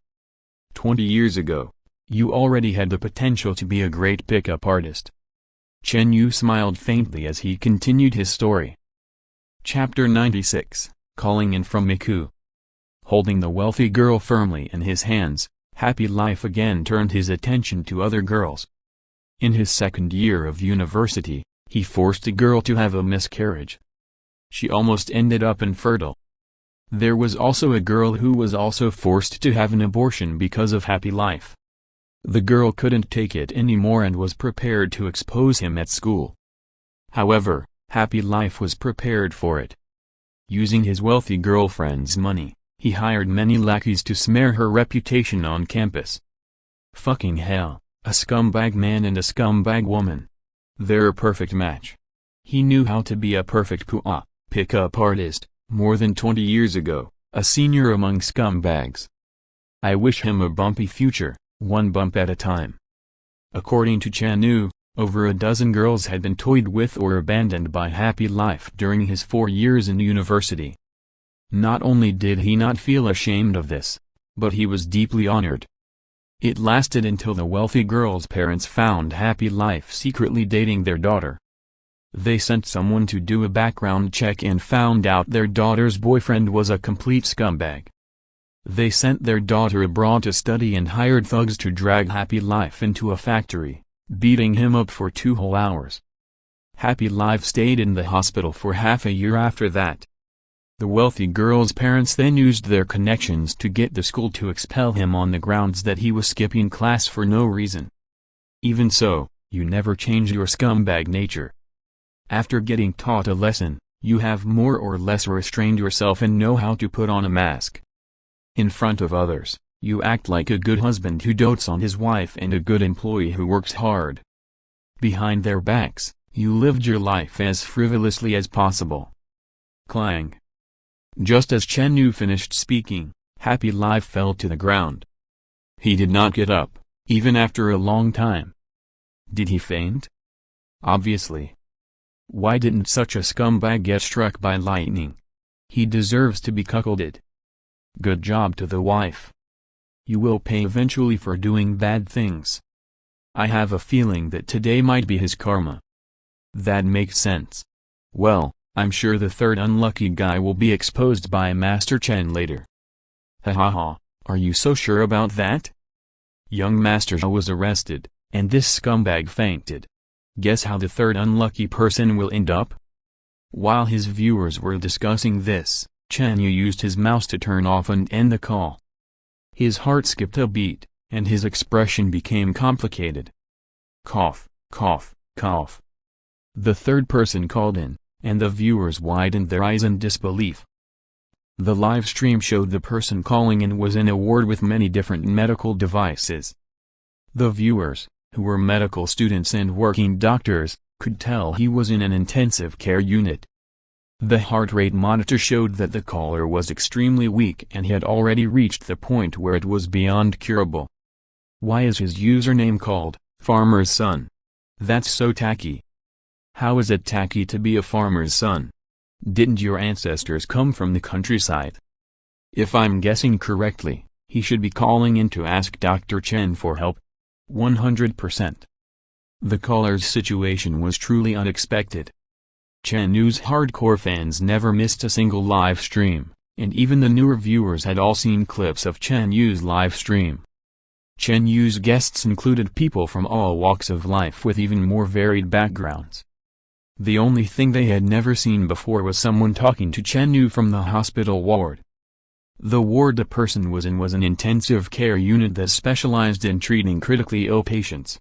20 years ago, you already had the potential to be a great pickup artist. Chen Yu smiled faintly as he continued his story. Chapter 96, Calling in from Miku. Holding the wealthy girl firmly in his hands, Happy Life again turned his attention to other girls. In his second year of university, he forced a girl to have a miscarriage. She almost ended up infertile. There was also a girl who was also forced to have an abortion because of Happy Life. The girl couldn't take it anymore and was prepared to expose him at school. However, Happy Life was prepared for it. Using his wealthy girlfriend's money, he hired many lackeys to smear her reputation on campus. Fucking hell, a scumbag man and a scumbag woman. They're a perfect match. He knew how to be a perfect pick-up artist, more than 20 years ago, a senior among scumbags. I wish him a bumpy future, one bump at a time. According to Chen Yu, over a dozen girls had been toyed with or abandoned by Happy Life during his 4 years in university. Not only did he not feel ashamed of this, but he was deeply honored. It lasted until the wealthy girl's parents found Happy Life secretly dating their daughter. They sent someone to do a background check and found out their daughter's boyfriend was a complete scumbag. They sent their daughter abroad to study and hired thugs to drag Happy Life into a factory, beating him up for 2 whole hours. Happy Life stayed in the hospital for half a year after that. The wealthy girl's parents then used their connections to get the school to expel him on the grounds that he was skipping class for no reason. Even so, you never changed your scumbag nature. After getting taught a lesson, you have more or less restrained yourself and know how to put on a mask. In front of others, you act like a good husband who dotes on his wife and a good employee who works hard. Behind their backs, you lived your life as frivolously as possible. Clang. Just as Chen Yu finished speaking, Happy Life fell to the ground. He did not get up, even after a long time. Did he faint? Obviously. Why didn't such a scumbag get struck by lightning? He deserves to be cuckolded. Good job to the wife. You will pay eventually for doing bad things. I have a feeling that today might be his karma. That makes sense. Well, I'm sure the third unlucky guy will be exposed by Master Chen later. Ha ha ha, are you so sure about that? Young Master Zhao was arrested, and this scumbag fainted. Guess how the third unlucky person will end up? While his viewers were discussing this, Chen Yu used his mouse to turn off and end the call. His heart skipped a beat, and his expression became complicated. Cough, cough, cough. The third person called in, and the viewers widened their eyes in disbelief. The live stream showed the person calling in was in a ward with many different medical devices. The viewers, who were medical students and working doctors, could tell he was in an intensive care unit. The heart rate monitor showed that the caller was extremely weak and he had already reached the point where it was beyond curable. Why is his username called Farmer's Son? That's so tacky. How is it tacky to be a farmer's son? Didn't your ancestors come from the countryside? If I'm guessing correctly, he should be calling in to ask Dr. Chen for help. 100%. The caller's situation was truly unexpected. Chen Yu's hardcore fans never missed a single live stream, and even the newer viewers had all seen clips of Chen Yu's live stream. Chen Yu's guests included people from all walks of life with even more varied backgrounds. The only thing they had never seen before was someone talking to Chen Yu from the hospital ward. The ward the person was in was an intensive care unit that specialized in treating critically ill patients.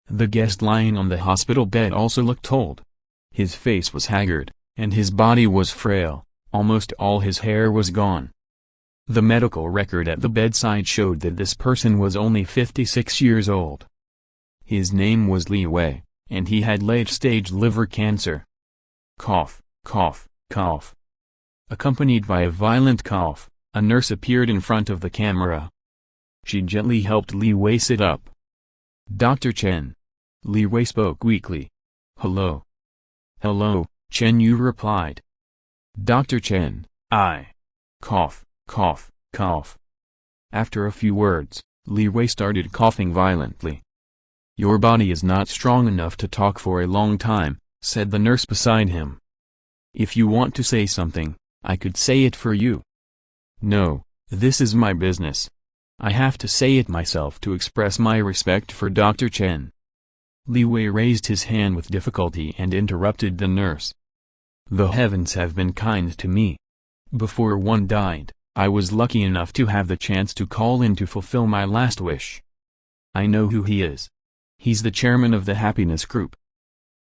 The guest lying on the hospital bed also looked old. His face was haggard, and his body was frail, almost all his hair was gone. The medical record at the bedside showed that this person was only 56 years old. His name was Li Wei, and he had late-stage liver cancer. Cough, cough, cough. Accompanied by a violent cough, a nurse appeared in front of the camera. She gently helped Li Wei sit up. Dr. Chen. Li Wei spoke weakly. Hello. Hello, Chen Yu replied. Dr. Chen, I. Cough, cough, cough. After a few words, Li Wei started coughing violently. Your body is not strong enough to talk for a long time, said the nurse beside him. If you want to say something, I could say it for you. No, this is my business. I have to say it myself to express my respect for Dr. Chen. Li Wei raised his hand with difficulty and interrupted the nurse. The heavens have been kind to me. Before one died, I was lucky enough to have the chance to call in to fulfill my last wish. I know who he is. He's the chairman of the Happiness Group.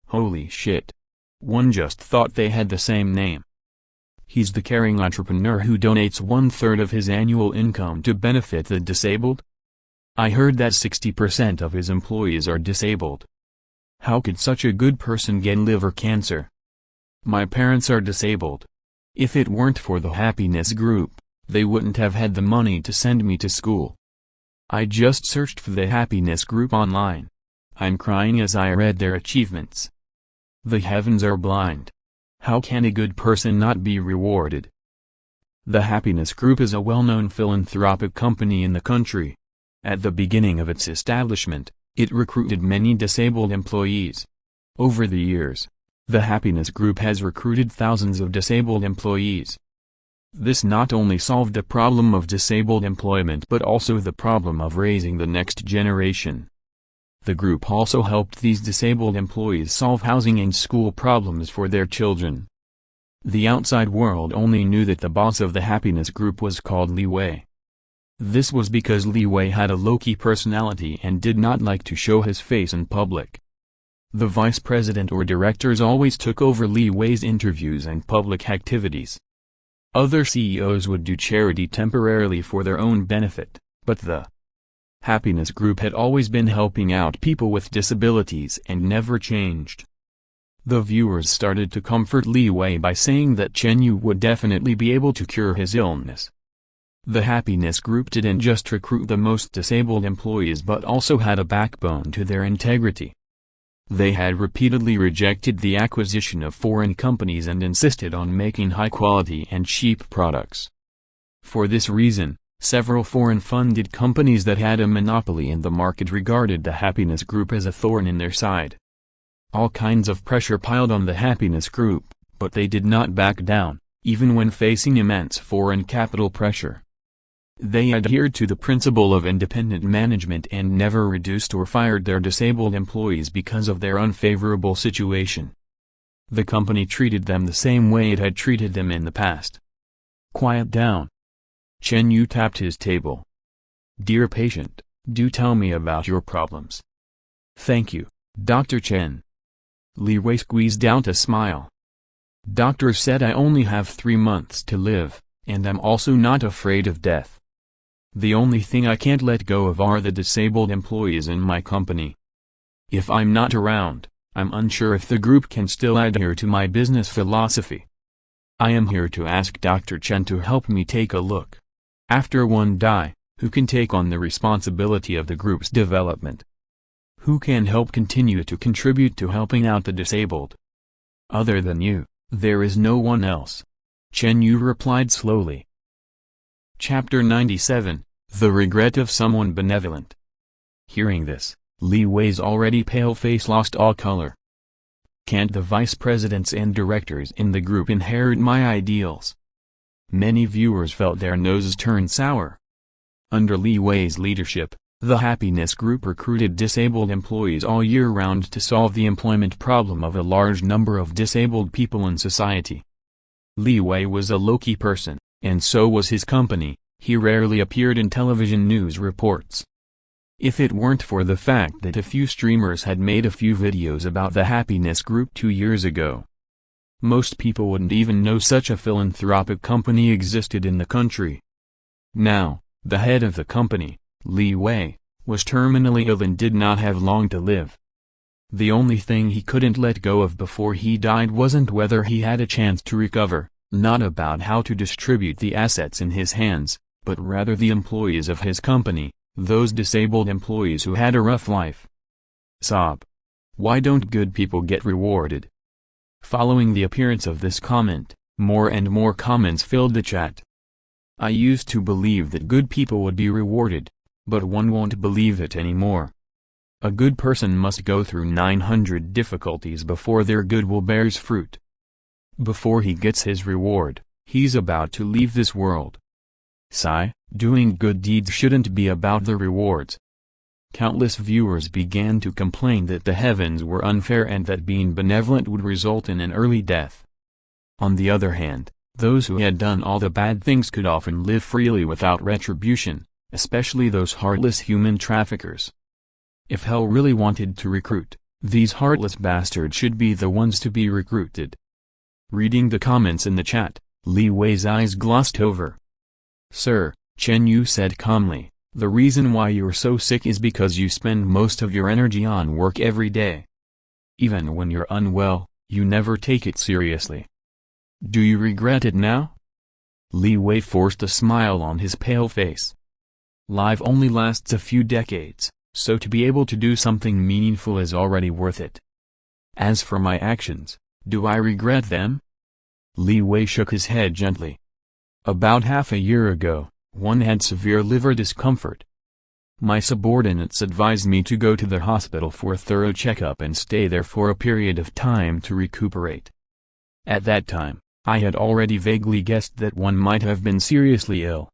Holy shit. One just thought they had the same name. He's the caring entrepreneur who donates 1/3 of his annual income to benefit the disabled? I heard that 60% of his employees are disabled. How could such a good person get liver cancer? My parents are disabled. If it weren't for the Happiness Group, they wouldn't have had the money to send me to school. I just searched for the Happiness Group online. I'm crying as I read their achievements. The heavens are blind. How can a good person not be rewarded? The Happiness Group is a well-known philanthropic company in the country. At the beginning of its establishment, it recruited many disabled employees. Over the years, the Happiness Group has recruited thousands of disabled employees. This not only solved the problem of disabled employment but also the problem of raising the next generation. The group also helped these disabled employees solve housing and school problems for their children. The outside world only knew that the boss of the Happiness Group was called Li Wei. This was because Li Wei had a low-key personality and did not like to show his face in public. The vice president or directors always took over Li Wei's interviews and public activities. Other CEOs would do charity temporarily for their own benefit, but the Happiness Group had always been helping out people with disabilities and never changed. The viewers started to comfort Li Wei by saying that Chen Yu would definitely be able to cure his illness. The Happiness Group didn't just recruit the most disabled employees but also had a backbone to their integrity. They had repeatedly rejected the acquisition of foreign companies and insisted on making high-quality and cheap products. For this reason, several foreign-funded companies that had a monopoly in the market regarded the Happiness Group as a thorn in their side. All kinds of pressure piled on the Happiness Group, but they did not back down, even when facing immense foreign capital pressure. They adhered to the principle of independent management and never reduced or fired their disabled employees because of their unfavorable situation. The company treated them the same way it had treated them in the past. Quiet down. Chen Yu tapped his table. Dear patient, do tell me about your problems. Thank you, Dr. Chen. Li Wei squeezed out a smile. Doctor said I only have 3 months to live, and I'm also not afraid of death. The only thing I can't let go of are the disabled employees in my company. If I'm not around, I'm unsure if the group can still adhere to my business philosophy. I am here to ask Dr. Chen to help me take a look. After one die, who can take on the responsibility of the group's development? Who can help continue to contribute to helping out the disabled? Other than you, there is no one else. Chen Yu replied slowly. Chapter 97, The Regret of Someone Benevolent. Hearing this, Li Wei's already pale face lost all color. Can't the vice presidents and directors in the group inherit my ideals? Many viewers felt their noses turn sour. Under Li Wei's leadership, the Happiness Group recruited disabled employees all year round to solve the employment problem of a large number of disabled people in society. Li Wei was a low-key person, and so was his company. He rarely appeared in television news reports. If it weren't for the fact that a few streamers had made a few videos about the Happiness Group 2 years ago, most people wouldn't even know such a philanthropic company existed in the country. Now, the head of the company, Li Wei, was terminally ill and did not have long to live. The only thing he couldn't let go of before he died wasn't whether he had a chance to recover, not about how to distribute the assets in his hands, but rather the employees of his company, those disabled employees who had a rough life. Sob. Why don't good people get rewarded? Following the appearance of this comment, more and more comments filled the chat. I used to believe that good people would be rewarded, but one won't believe it anymore. A good person must go through 900 difficulties before their goodwill bears fruit. Before he gets his reward, he's about to leave this world. Sigh, doing good deeds shouldn't be about the rewards. Countless viewers began to complain that the heavens were unfair and that being benevolent would result in an early death. On the other hand, those who had done all the bad things could often live freely without retribution, especially those heartless human traffickers. If hell really wanted to recruit, these heartless bastards should be the ones to be recruited. Reading the comments in the chat, Li Wei's eyes glossed over. Sir, Chen Yu said calmly, the reason why you're so sick is because you spend most of your energy on work every day. Even when you're unwell, you never take it seriously. Do you regret it now? Li Wei forced a smile on his pale face. Life only lasts a few decades, so to be able to do something meaningful is already worth it. As for my actions, do I regret them? Li Wei shook his head gently. About half a year ago, one had severe liver discomfort. My subordinates advised me to go to the hospital for a thorough checkup and stay there for a period of time to recuperate. At that time, I had already vaguely guessed that one might have been seriously ill.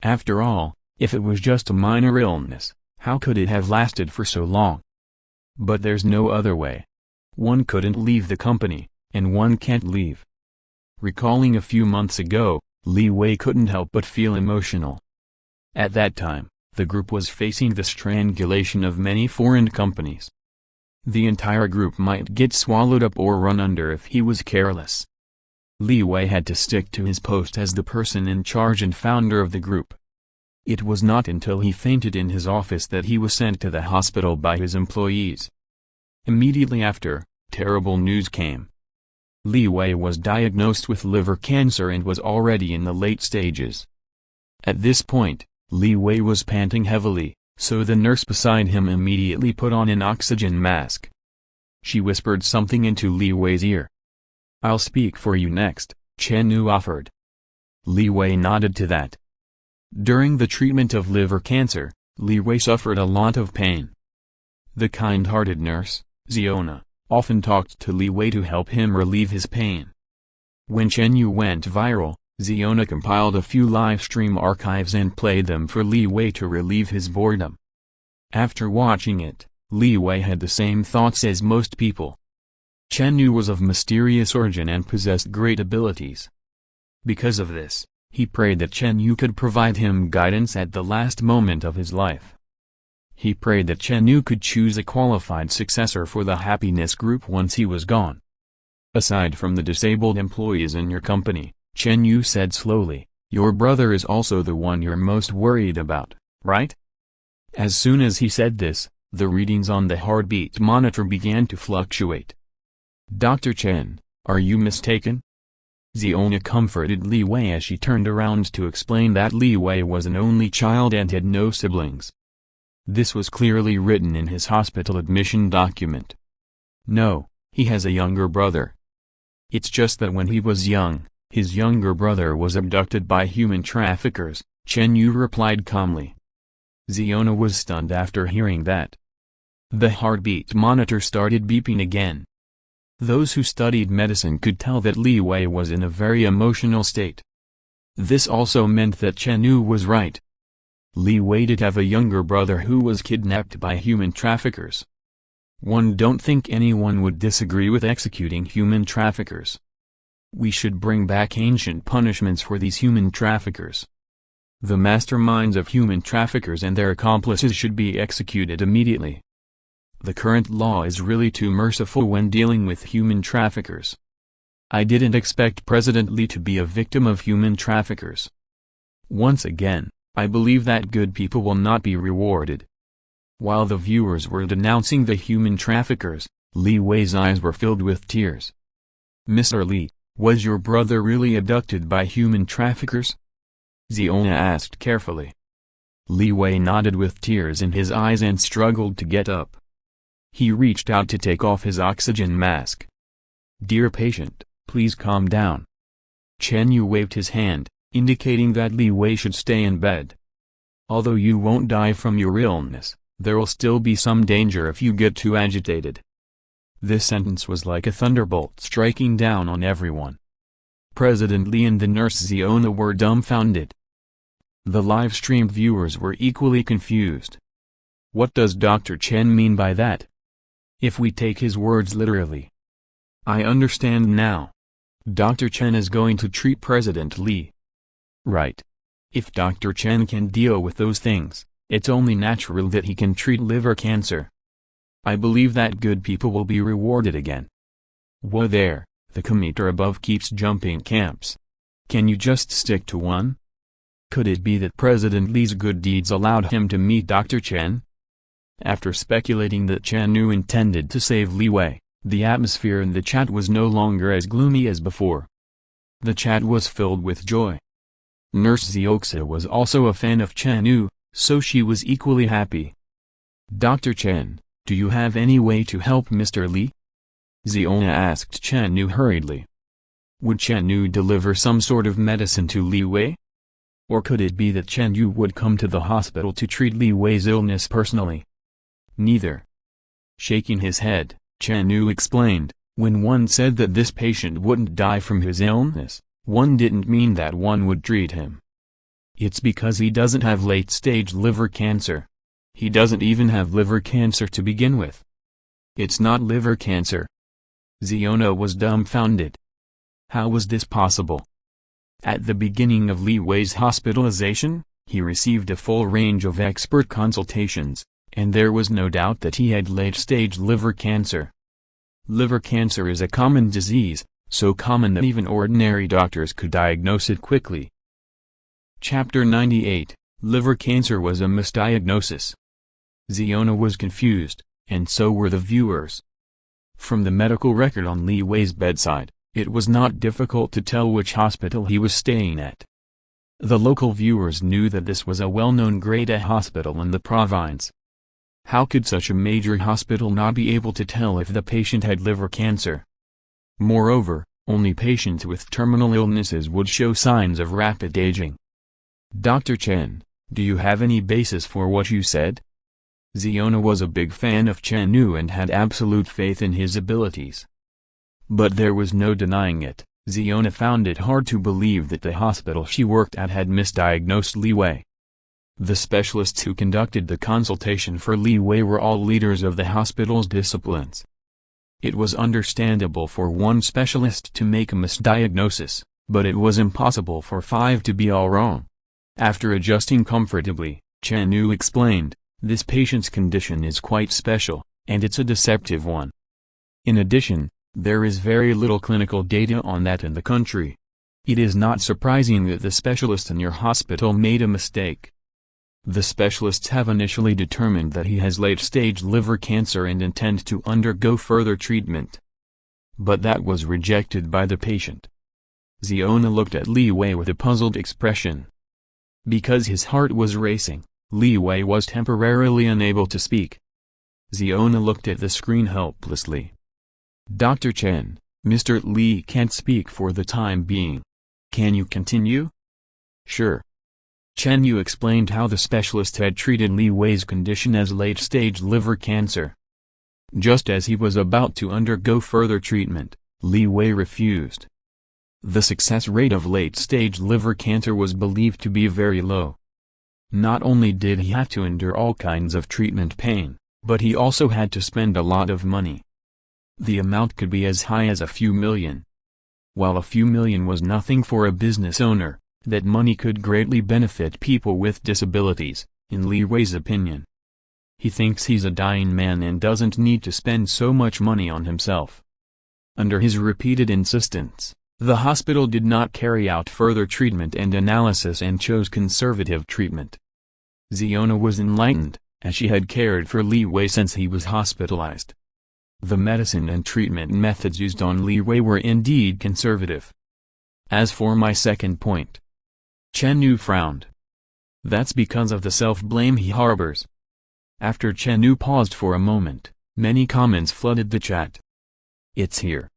After all, if it was just a minor illness, how could it have lasted for so long? But there's no other way. One couldn't leave the company, and one can't leave. Recalling a few months ago, Li Wei couldn't help but feel emotional. At that time, the group was facing the strangulation of many foreign companies. The entire group might get swallowed up or run under if he was careless. Li Wei had to stick to his post as the person in charge and founder of the group. It was not until he fainted in his office that he was sent to the hospital by his employees. Immediately after, terrible news came. Li Wei was diagnosed with liver cancer and was already in the late stages. At this point, Li Wei was panting heavily, so the nurse beside him immediately put on an oxygen mask. She whispered something into Li Wei's ear. "I'll speak for you next," Chen Yu offered. Li Wei nodded to that. During the treatment of liver cancer, Li Wei suffered a lot of pain. The kind-hearted nurse, Ziona, often talked to Li Wei to help him relieve his pain. When Chen Yu went viral, Ziona compiled a few live stream archives and played them for Li Wei to relieve his boredom. After watching it, Li Wei had the same thoughts as most people. Chen Yu was of mysterious origin and possessed great abilities. Because of this, he prayed that Chen Yu could provide him guidance at the last moment of his life. He prayed that Chen Yu could choose a qualified successor for the happiness group once he was gone. "Aside from the disabled employees in your company," Chen Yu said slowly, "your brother is also the one you're most worried about, right?" As soon as he said this, the readings on the heartbeat monitor began to fluctuate. "Dr. Chen, are you mistaken?" Ziona comforted Li Wei as she turned around to explain that Li Wei was an only child and had no siblings. This was clearly written in his hospital admission document. "No, he has a younger brother. It's just that when he was young, his younger brother was abducted by human traffickers," Chen Yu replied calmly. Ziona was stunned after hearing that. The heartbeat monitor started beeping again. Those who studied medicine could tell that Li Wei was in a very emotional state. This also meant that Chen Yu was right. Li Wei did have a younger brother who was kidnapped by human traffickers. One don't think anyone would disagree with executing human traffickers. We should bring back ancient punishments for these human traffickers. The masterminds of human traffickers and their accomplices should be executed immediately. The current law is really too merciful when dealing with human traffickers. I didn't expect President Li to be a victim of human traffickers. Once again, I believe that good people will not be rewarded." While the viewers were denouncing the human traffickers, Li Wei's eyes were filled with tears. "Mr. Li, was your brother really abducted by human traffickers?" Ziona asked carefully. Li Wei nodded with tears in his eyes and struggled to get up. He reached out to take off his oxygen mask. "Dear patient, please calm down." Chen Yu waved his hand, indicating that Li Wei should stay in bed. "Although you won't die from your illness, there will still be some danger if you get too agitated." This sentence was like a thunderbolt striking down on everyone. President Li and the nurse Ziona were dumbfounded. The live-stream viewers were equally confused. What does Dr. Chen mean by that? If we take his words literally. I understand now. Dr. Chen is going to treat President Li. Right. If Dr. Chen can deal with those things, it's only natural that he can treat liver cancer. I believe that good people will be rewarded again. Whoa there, the commenter above keeps jumping camps. Can you just stick to one? Could it be that President Li's good deeds allowed him to meet Dr. Chen? After speculating that Chen Yu intended to save Li Wei, the atmosphere in the chat was no longer as gloomy as before. The chat was filled with joy. Nurse Zioxa was also a fan of Chen Yu, so she was equally happy. "Dr. Chen, do you have any way to help Mr. Li?" Ziona asked Chen Yu hurriedly. Would Chen Yu deliver some sort of medicine to Li Wei? Or could it be that Chen Yu would come to the hospital to treat Li Wei's illness personally? Neither. Shaking his head, Chen Yu explained, when one said that this patient wouldn't die from his illness, one didn't mean that one would treat him. It's because he doesn't have late-stage liver cancer. He doesn't even have liver cancer to begin with. It's not liver cancer. Ziona was dumbfounded. How was this possible? At the beginning of Li Wei's hospitalization, he received a full range of expert consultations, and there was no doubt that he had late-stage liver cancer. Liver cancer is a common disease, so common that even ordinary doctors could diagnose it quickly. Chapter 98, Liver Cancer was a misdiagnosis. Ziona was confused, and so were the viewers. From the medical record on Li Wei's bedside, it was not difficult to tell which hospital he was staying at. The local viewers knew that this was a well-known grade A hospital in the province. How could such a major hospital not be able to tell if the patient had liver cancer? Moreover, only patients with terminal illnesses would show signs of rapid aging. Dr. Chen, do you have any basis for what you said? Ziona was a big fan of Chen Yu and had absolute faith in his abilities. But there was no denying it. Ziona found it hard to believe that the hospital she worked at had misdiagnosed Li Wei. The specialists who conducted the consultation for Li Wei were all leaders of the hospital's disciplines. It was understandable for one specialist to make a misdiagnosis, but it was impossible for 5 to be all wrong. After adjusting comfortably, Chen Yu explained, "This patient's condition is quite special, and it's a deceptive one. In addition, there is very little clinical data on that in the country. It is not surprising that the specialist in your hospital made a mistake. The specialists have initially determined that he has late-stage liver cancer and intend to undergo further treatment. But that was rejected by the patient." Ziona looked at Li Wei with a puzzled expression. Because his heart was racing, Li Wei was temporarily unable to speak. Ziona looked at the screen helplessly. "Dr. Chen, Mr. Li can't speak for the time being. Can you continue?" "Sure." Chen Yu explained how the specialist had treated Li Wei's condition as late-stage liver cancer. Just as he was about to undergo further treatment, Li Wei refused. The success rate of late-stage liver cancer was believed to be very low. Not only did he have to endure all kinds of treatment pain, but he also had to spend a lot of money. The amount could be as high as a few million. While a few million was nothing for a business owner, that money could greatly benefit people with disabilities, in Li Wei's opinion. He thinks he's a dying man and doesn't need to spend so much money on himself. Under his repeated insistence, the hospital did not carry out further treatment and analysis and chose conservative treatment. Ziona was enlightened, as she had cared for Li Wei since he was hospitalized. The medicine and treatment methods used on Li Wei were indeed conservative. As for my second point, Chen Yu frowned. That's because of the self-blame he harbors. After Chen Yu paused for a moment, many comments flooded the chat. It's here.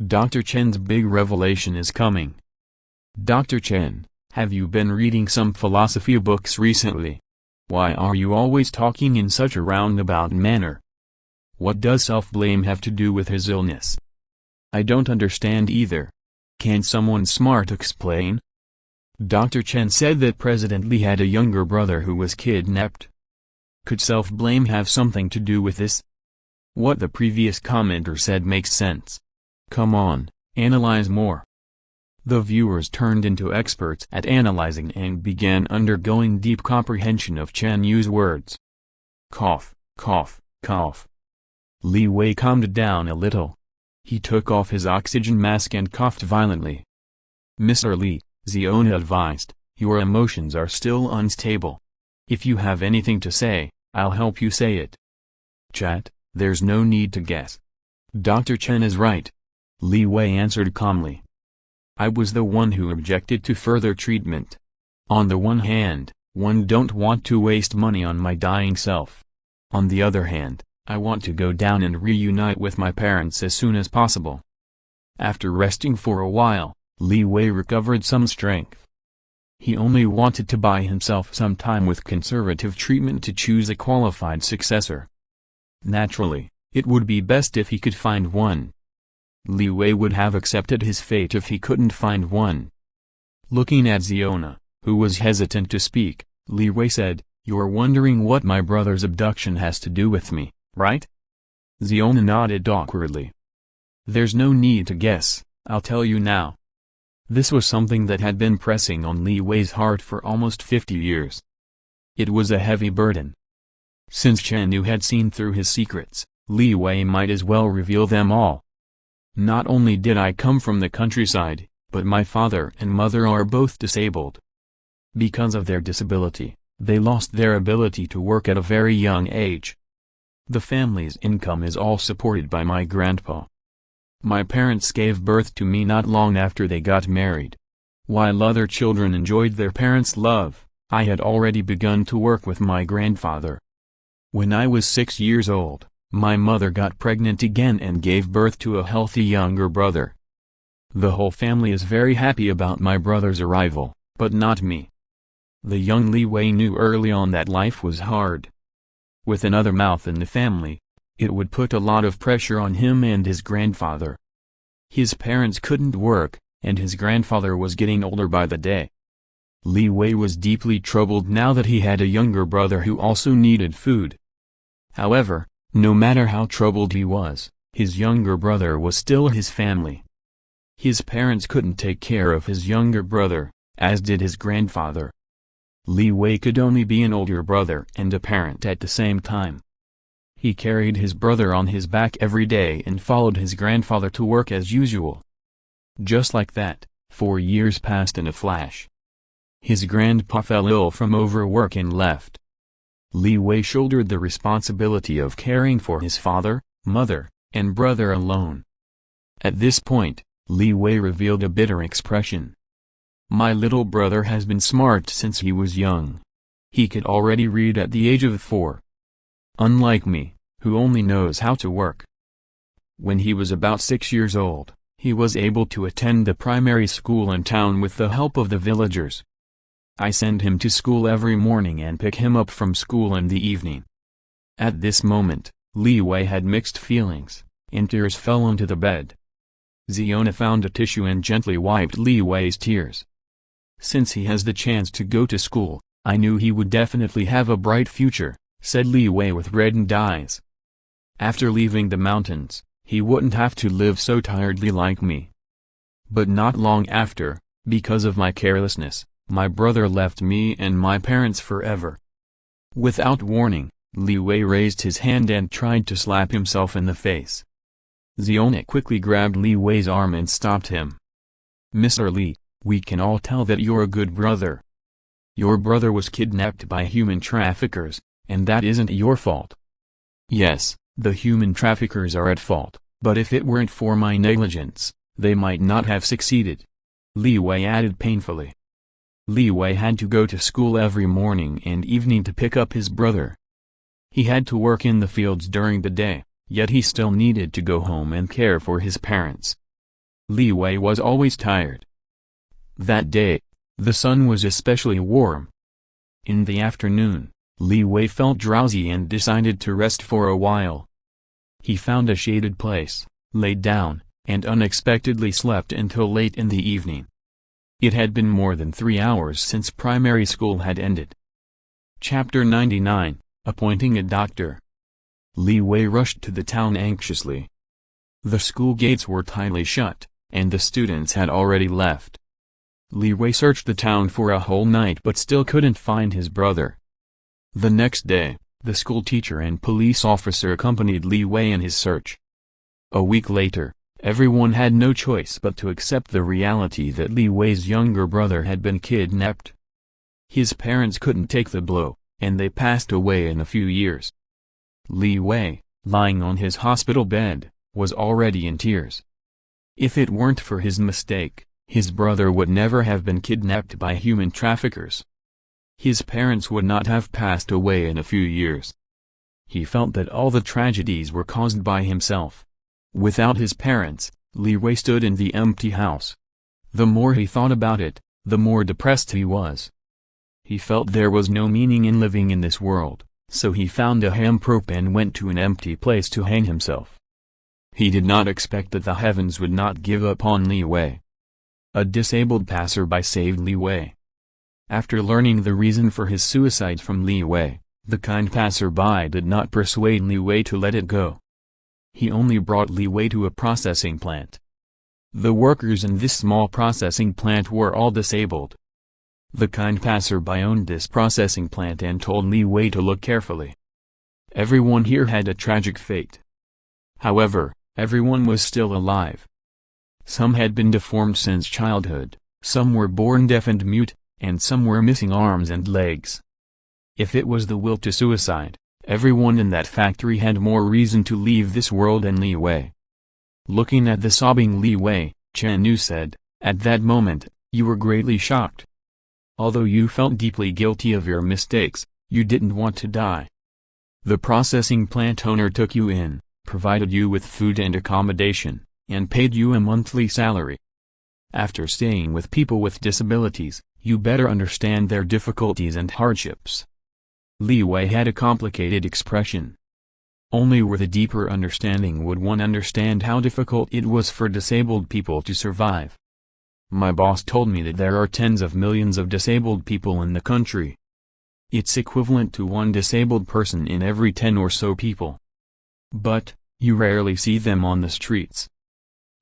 Dr. Chen's big revelation is coming. Dr. Chen, have you been reading some philosophy books recently? Why are you always talking in such a roundabout manner? What does self-blame have to do with his illness? I don't understand either. Can someone smart explain? Dr. Chen said that President Li had a younger brother who was kidnapped. Could self-blame have something to do with this? What the previous commenter said makes sense. Come on, analyze more. The viewers turned into experts at analyzing and began undergoing deep comprehension of Chen Yu's words. Cough, cough, cough. Li Wei calmed down a little. He took off his oxygen mask and coughed violently. Mr. Li, Ziona advised, your emotions are still unstable. If you have anything to say, I'll help you say it. Chat, there's no need to guess. Dr. Chen is right. Li Wei answered calmly. I was the one who objected to further treatment. On the one hand, one don't want to waste money on my dying self. On the other hand, I want to go down and reunite with my parents as soon as possible. After resting for a while, Li Wei recovered some strength. He only wanted to buy himself some time with conservative treatment to choose a qualified successor. Naturally, it would be best if he could find one. Li Wei would have accepted his fate if he couldn't find one. Looking at Ziona, who was hesitant to speak, Li Wei said, You're wondering what my brother's abduction has to do with me, right? Ziona nodded awkwardly. There's no need to guess, I'll tell you now. This was something that had been pressing on Li Wei's heart for almost 50 years. It was a heavy burden. Since Chen Yu had seen through his secrets, Li Wei might as well reveal them all. Not only did I come from the countryside, but my father and mother are both disabled. Because of their disability, they lost their ability to work at a very young age. The family's income is all supported by my grandpa. My parents gave birth to me not long after they got married. While other children enjoyed their parents' love, I had already begun to work with my grandfather. When I was 6 years old, my mother got pregnant again and gave birth to a healthy younger brother. The whole family is very happy about my brother's arrival, but not me. The young Li Wei knew early on that life was hard. With another mouth in the family, it would put a lot of pressure on him and his grandfather. His parents couldn't work, and his grandfather was getting older by the day. Li Wei was deeply troubled now that he had a younger brother who also needed food. However, no matter how troubled he was, his younger brother was still his family. His parents couldn't take care of his younger brother, as did his grandfather. Li Wei could only be an older brother and a parent at the same time. He carried his brother on his back every day and followed his grandfather to work as usual. Just like that, 4 years passed in a flash. His grandpa fell ill from overwork and left. Li Wei shouldered the responsibility of caring for his father, mother, and brother alone. At this point, Li Wei revealed a bitter expression. My little brother has been smart since he was young. He could already read at the age of 4. Unlike me, who only knows how to work. When he was about 6 years old, he was able to attend the primary school in town with the help of the villagers. I send him to school every morning and pick him up from school in the evening. At this moment, Li Wei had mixed feelings, and tears fell onto the bed. Ziona found a tissue and gently wiped Li Wei's tears. Since he has the chance to go to school, I knew he would definitely have a bright future, said Li Wei with reddened eyes. After leaving the mountains, he wouldn't have to live so tiredly like me. But not long after, because of my carelessness, my brother left me and my parents forever. Without warning, Li Wei raised his hand and tried to slap himself in the face. Ziona quickly grabbed Li Wei's arm and stopped him. Mr. Li, we can all tell that you're a good brother. Your brother was kidnapped by human traffickers, and that isn't your fault. Yes, the human traffickers are at fault, but if it weren't for my negligence, they might not have succeeded. Li Wei added painfully. Li Wei had to go to school every morning and evening to pick up his brother. He had to work in the fields during the day, yet he still needed to go home and care for his parents. Li Wei was always tired. That day, the sun was especially warm. In the afternoon, Li Wei felt drowsy and decided to rest for a while. He found a shaded place, laid down, and unexpectedly slept until late in the evening. It had been more than 3 hours since primary school had ended. Chapter 99, Appointing a Doctor. Li Wei rushed to the town anxiously. The school gates were tightly shut, and the students had already left. Li Wei searched the town for a whole night but still couldn't find his brother. The next day, the school teacher and police officer accompanied Li Wei in his search. A week later, everyone had no choice but to accept the reality that Li Wei's younger brother had been kidnapped. His parents couldn't take the blow, and they passed away in a few years. Li Wei, lying on his hospital bed, was already in tears. If it weren't for his mistake, his brother would never have been kidnapped by human traffickers. His parents would not have passed away in a few years. He felt that all the tragedies were caused by himself. Without his parents, Li Wei stood in the empty house. The more he thought about it, the more depressed he was. He felt there was no meaning in living in this world, so he found a hemp rope and went to an empty place to hang himself. He did not expect that the heavens would not give up on Li Wei. A disabled passerby saved Li Wei. After learning the reason for his suicide from Li Wei, the kind passerby did not persuade Li Wei to let it go. He only brought Li Wei to a processing plant. The workers in this small processing plant were all disabled. The kind passerby owned this processing plant and told Li Wei to look carefully. Everyone here had a tragic fate. However, everyone was still alive. Some had been deformed since childhood, some were born deaf and mute, and some were missing arms and legs. If it was the will to suicide, everyone in that factory had more reason to leave this world than Li Wei. Looking at the sobbing Li Wei, Chen Yu said, "At that moment, you were greatly shocked. Although you felt deeply guilty of your mistakes, you didn't want to die. The processing plant owner took you in, provided you with food and accommodation, and paid you a monthly salary. After staying with people with disabilities, you better understand their difficulties and hardships. Li Wei had a complicated expression. Only with a deeper understanding would one understand how difficult it was for disabled people to survive. My boss told me that there are tens of millions of disabled people in the country. It's equivalent to one disabled person in every 10 or so people. But, you rarely see them on the streets.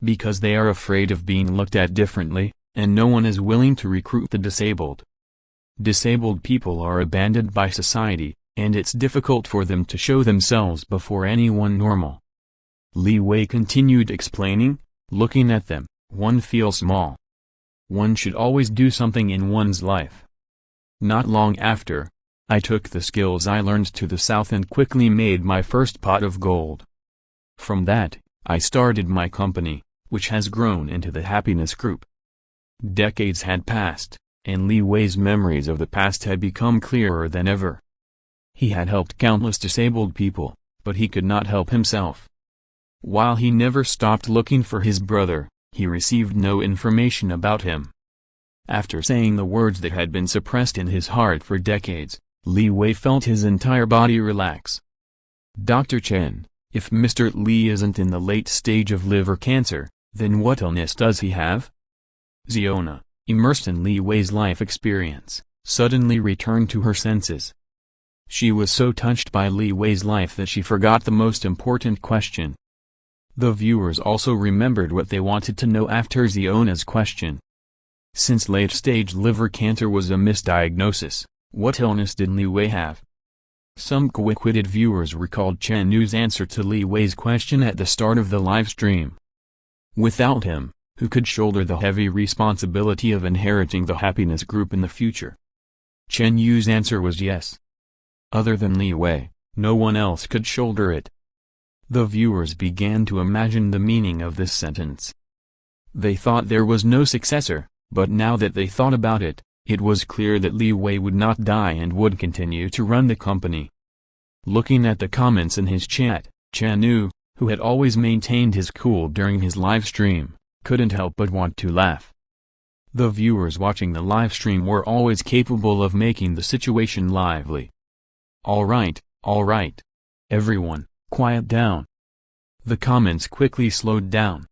Because they are afraid of being looked at differently, and no one is willing to recruit the disabled. Disabled people are abandoned by society, and it's difficult for them to show themselves before anyone normal. Li Wei continued explaining, looking at them, one feels small. One should always do something in one's life. Not long after, I took the skills I learned to the south and quickly made my first pot of gold. From that, I started my company, which has grown into the Happiness Group. Decades had passed, and Li Wei's memories of the past had become clearer than ever. He had helped countless disabled people, but he could not help himself. While he never stopped looking for his brother, he received no information about him. After saying the words that had been suppressed in his heart for decades, Li Wei felt his entire body relax. Dr. Chen, if Mr. Li isn't in the late stage of liver cancer, then what illness does he have? Ziona, immersed in Li Wei's life experience, suddenly returned to her senses. She was so touched by Li Wei's life that she forgot the most important question. The viewers also remembered what they wanted to know after Ziona's question. Since late-stage liver cancer was a misdiagnosis, what illness did Li Wei have? Some quick-witted viewers recalled Chen Yu's answer to Li Wei's question at the start of the live stream. Without him, who could shoulder the heavy responsibility of inheriting the Happiness Group in the future? Chen Yu's answer was yes. Other than Li Wei, no one else could shoulder it. The viewers began to imagine the meaning of this sentence. They thought there was no successor, but now that they thought about it, it was clear that Li Wei would not die and would continue to run the company. Looking at the comments in his chat, Chen Yu, who had always maintained his cool during his live stream, couldn't help but want to laugh. The viewers watching the live stream were always capable of making the situation lively. All right, everyone, quiet down. The comments quickly slowed down.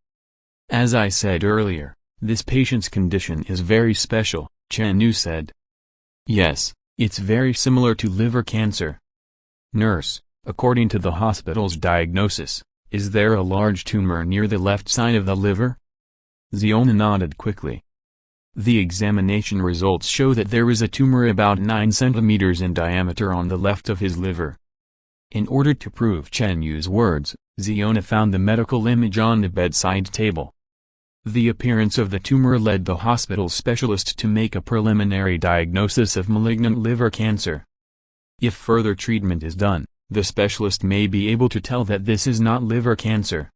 As I said earlier, this patient's condition is very special, Chen Yu said. Yes, it's very similar to liver cancer. Nurse, according to the hospital's diagnosis, is there a large tumor near the left side of the liver? Ziona nodded quickly. The examination results show that there is a tumor about 9 centimeters in diameter on the left of his liver. In order to prove Chen Yu's words, Ziona found the medical image on the bedside table. The appearance of the tumor led the hospital specialist to make a preliminary diagnosis of malignant liver cancer. If further treatment is done, the specialist may be able to tell that this is not liver cancer.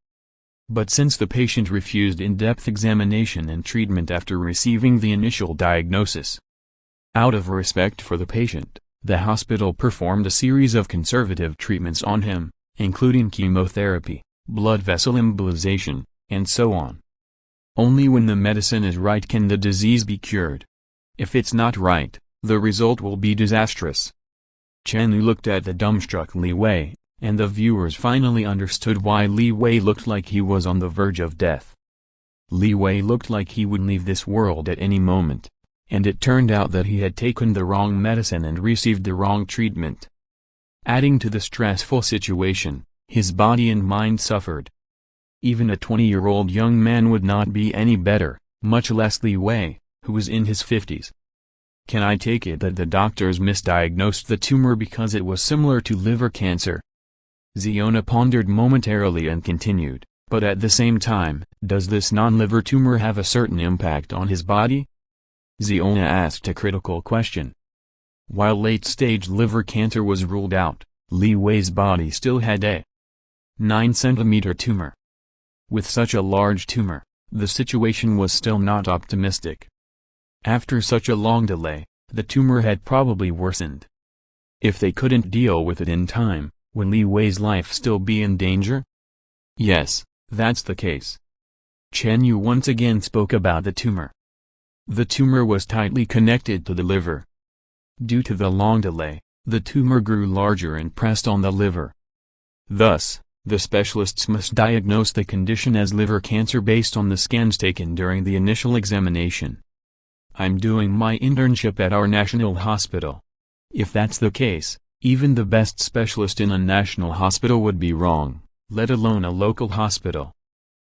But since the patient refused in-depth examination and treatment after receiving the initial diagnosis, out of respect for the patient, the hospital performed a series of conservative treatments on him, including chemotherapy, blood vessel embolization, and so on. Only when the medicine is right can the disease be cured. If it's not right, the result will be disastrous. Chen Yu looked at the dumbstruck Li Wei, and the viewers finally understood why Li Wei looked like he was on the verge of death. Li Wei looked like he would leave this world at any moment, and it turned out that he had taken the wrong medicine and received the wrong treatment. Adding to the stressful situation, his body and mind suffered. Even a 20-year-old young man would not be any better, much less Li Wei, who was in his 50s. Can I take it that the doctors misdiagnosed the tumor because it was similar to liver cancer? Ziona pondered momentarily and continued, but at the same time, does this non-liver tumor have a certain impact on his body? Ziona asked a critical question. While late-stage liver cancer was ruled out, Li Wei's body still had a 9-centimeter tumor. With such a large tumor, the situation was still not optimistic. After such a long delay, the tumor had probably worsened. If they couldn't deal with it in time, Would Li Wei's life still be in danger? Yes, that's the case. Chen Yu once again spoke about the tumor. The tumor was tightly connected to the liver. Due to the long delay, the tumor grew larger and pressed on the liver. Thus, the specialists must diagnose the condition as liver cancer based on the scans taken during the initial examination. I'm doing my internship at our national hospital. If that's the case, even the best specialist in a national hospital would be wrong, let alone a local hospital.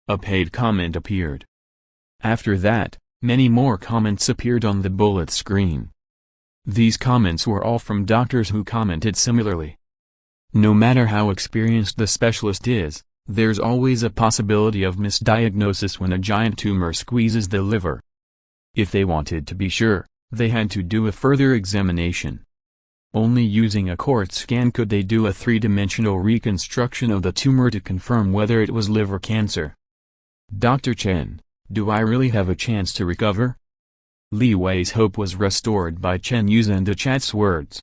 A paid comment appeared. After that, many more comments appeared on the bullet screen. These comments were all from doctors who commented similarly. No matter how experienced the specialist is, there's always a possibility of misdiagnosis when a giant tumor squeezes the liver. If they wanted to be sure, they had to do a further examination. Only using a quartz scan could they do a three-dimensional reconstruction of the tumor to confirm whether it was liver cancer. Dr. Chen, do I really have a chance to recover? Li Wei's hope was restored by Chen Yu's and the chat's words.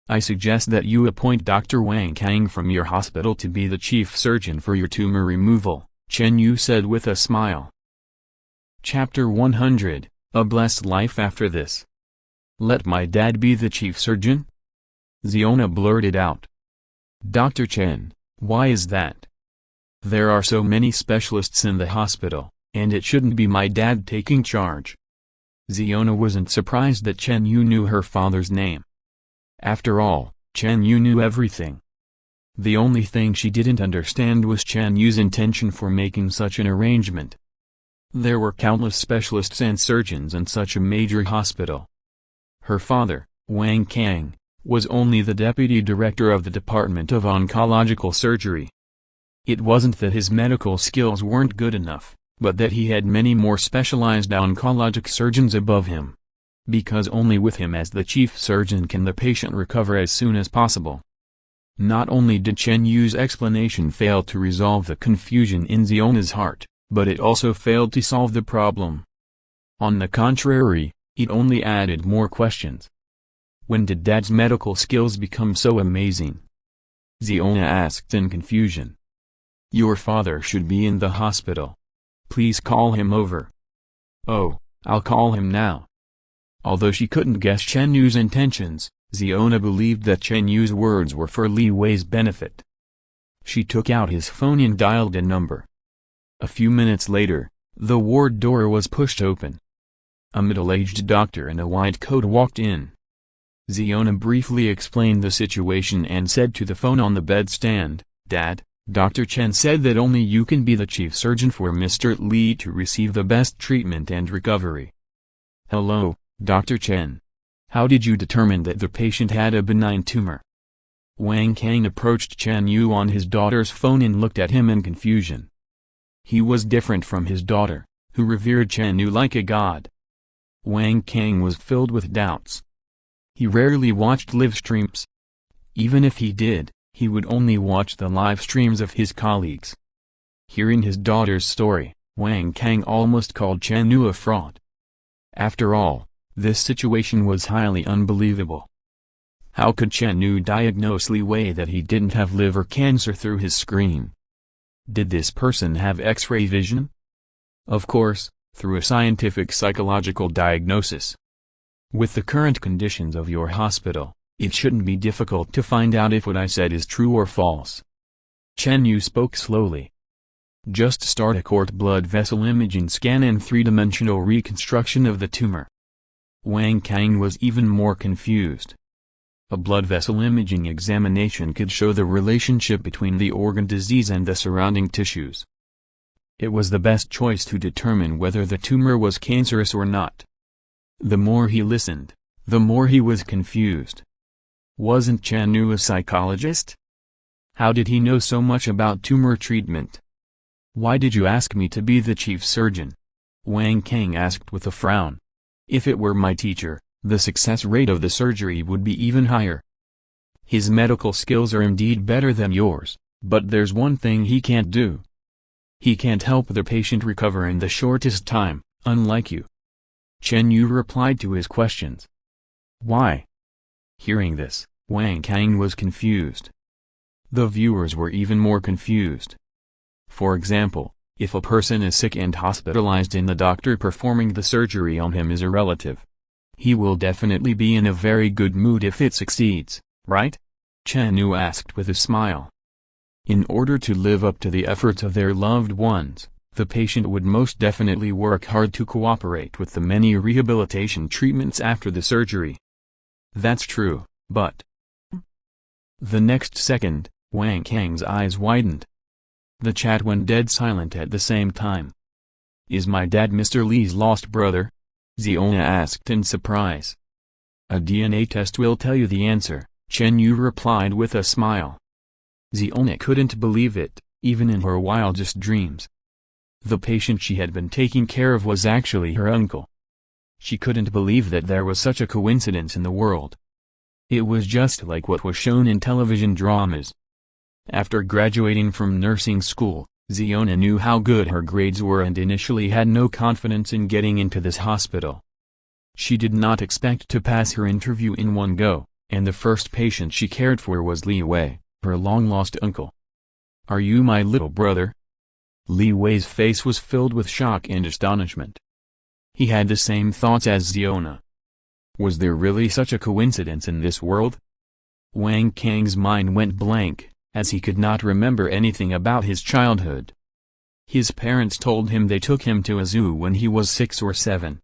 I suggest that you appoint Dr. Wang Kang from your hospital to be the chief surgeon for your tumor removal, Chen Yu said with a smile. Chapter 100, A Blessed Life After This. Let my dad be the chief surgeon? Ziona blurted out. Dr. Chen, why is that? There are so many specialists in the hospital, and it shouldn't be my dad taking charge. Ziona wasn't surprised that Chen Yu knew her father's name. After all, Chen Yu knew everything. The only thing she didn't understand was Chen Yu's intention for making such an arrangement. There were countless specialists and surgeons in such a major hospital. Her father, Wang Kang, was only the deputy director of the Department of Oncological Surgery. It wasn't that his medical skills weren't good enough, but that he had many more specialized oncologic surgeons above him. Because only with him as the chief surgeon can the patient recover as soon as possible. Not only did Chen Yu's explanation fail to resolve the confusion in Ziona's heart, but it also failed to solve the problem. On the contrary, it only added more questions. When did Dad's medical skills become so amazing? Ziona asked in confusion. Your father should be in the hospital. Please call him over. Oh, I'll call him now. Although she couldn't guess Chen Yu's intentions, Ziona believed that Chen Yu's words were for Li Wei's benefit. She took out his phone and dialed a number. A few minutes later, the ward door was pushed open. A middle-aged doctor in a white coat walked in. Ziona briefly explained the situation and said to the phone on the bedstand, Dad, Dr. Chen said that only you can be the chief surgeon for Mr. Li to receive the best treatment and recovery. Hello, Dr. Chen. How did you determine that the patient had a benign tumor? Wang Kang approached Chen Yu on his daughter's phone and looked at him in confusion. He was different from his daughter, who revered Chen Yu like a god. Wang Kang was filled with doubts. He rarely watched live streams. Even if he did, he would only watch the live streams of his colleagues. Hearing his daughter's story, Wang Kang almost called Chen Yu a fraud. After all, this situation was highly unbelievable. How could Chen Yu diagnose Li Wei that he didn't have liver cancer through his screen? Did this person have X-ray vision? Of course, through a scientific psychological diagnosis. With the current conditions of your hospital, it shouldn't be difficult to find out if what I said is true or false. Chen Yu spoke slowly. Just start a cord blood vessel imaging scan and three-dimensional reconstruction of the tumor. Wang Kang was even more confused. A blood vessel imaging examination could show the relationship between the organ disease and the surrounding tissues. It was the best choice to determine whether the tumor was cancerous or not. The more he listened, the more he was confused. Wasn't Chen Yu a psychologist? How did he know so much about tumor treatment? Why did you ask me to be the chief surgeon? Wang Kang asked with a frown. If it were my teacher, the success rate of the surgery would be even higher. His medical skills are indeed better than yours, but there's one thing he can't do. He can't help the patient recover in the shortest time, unlike you. Chen Yu replied to his questions. Why? Hearing this, Wang Kang was confused. The viewers were even more confused. For example, if a person is sick and hospitalized and the doctor performing the surgery on him is a relative, he will definitely be in a very good mood if it succeeds, right? Chen-yu asked with a smile. In order to live up to the efforts of their loved ones, the patient would most definitely work hard to cooperate with the many rehabilitation treatments after the surgery. That's true, but... The next second, Wang Kang's eyes widened. The chat went dead silent at the same time. Is my dad Mr. Li's lost brother? Ziona asked in surprise. A DNA test will tell you the answer, Chen-yu replied with a smile. Ziona couldn't believe it, even in her wildest dreams. The patient she had been taking care of was actually her uncle. She couldn't believe that there was such a coincidence in the world. It was just like what was shown in television dramas. After graduating from nursing school, Ziona knew how good her grades were and initially had no confidence in getting into this hospital. She did not expect to pass her interview in one go, and the first patient she cared for was Li Wei, her long-lost uncle. Are you my little brother? Li Wei's face was filled with shock and astonishment. He had the same thoughts as Ziona. Was there really such a coincidence in this world? Wang Kang's mind went blank, as he could not remember anything about his childhood. His parents told him they took him to a zoo when he was 6 or 7.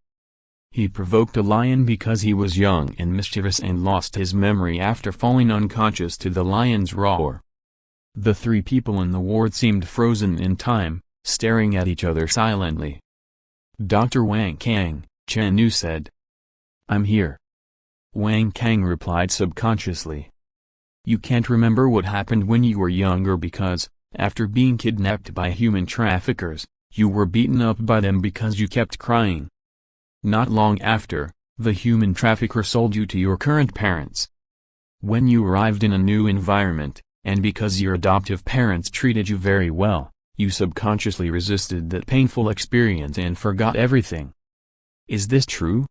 He provoked a lion because he was young and mischievous and lost his memory after falling unconscious to the lion's roar. The 3 people in the ward seemed frozen in time, staring at each other silently. Dr. Wang Kang, Chen-yu said. I'm here. Wang Kang replied subconsciously. You can't remember what happened when you were younger because, after being kidnapped by human traffickers, you were beaten up by them because you kept crying. Not long after, the human trafficker sold you to your current parents. When you arrived in a new environment, and because your adoptive parents treated you very well, you subconsciously resisted that painful experience and forgot everything. Is this true?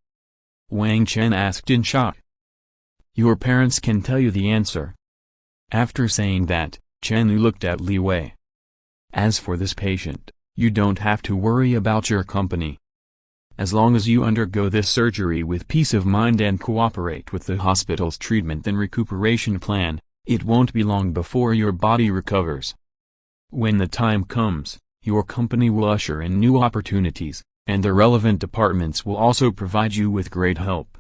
Wang Chen asked in shock. Your parents can tell you the answer. After saying that, Chen-yu looked at Li Wei. As for this patient, you don't have to worry about your company. As long as you undergo this surgery with peace of mind and cooperate with the hospital's treatment and recuperation plan, it won't be long before your body recovers. When the time comes, your company will usher in new opportunities, and the relevant departments will also provide you with great help.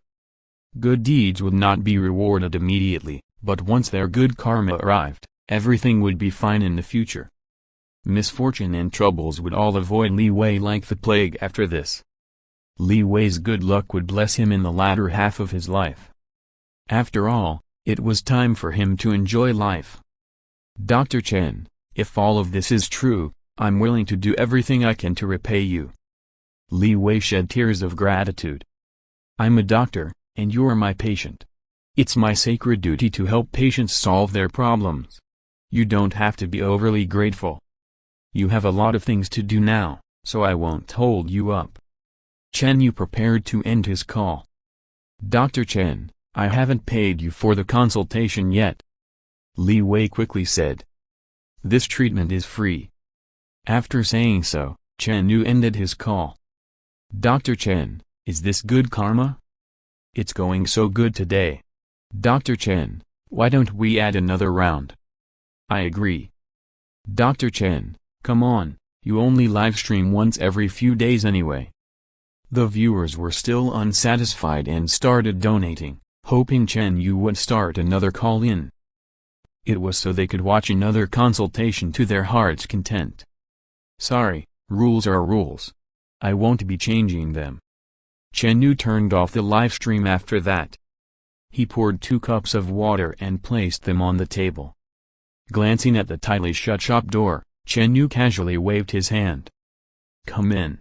Good deeds would not be rewarded immediately, but once their good karma arrived, everything would be fine in the future. Misfortune and troubles would all avoid Li Wei like the plague after this. Li Wei's good luck would bless him in the latter half of his life. After all, it was time for him to enjoy life. Dr. Chen, if all of this is true, I'm willing to do everything I can to repay you. Li Wei shed tears of gratitude. I'm a doctor, and you're my patient. It's my sacred duty to help patients solve their problems. You don't have to be overly grateful. You have a lot of things to do now, so I won't hold you up. Chen-yu prepared to end his call. Dr. Chen, I haven't paid you for the consultation yet. Li Wei quickly said. This treatment is free. After saying so, Chen-yu ended his call. Dr. Chen, is this good karma? It's going so good today. Dr. Chen, why don't we add another round? I agree. Dr. Chen, come on, you only livestream once every few days anyway. The viewers were still unsatisfied and started donating, hoping Chen-yu would start another call-in. It was so they could watch another consultation to their heart's content. Sorry, rules are rules. I won't be changing them. Chen-yu turned off the livestream after that. He poured 2 cups of water and placed them on the table. Glancing at the tightly shut shop door, Chen-yu casually waved his hand. Come in.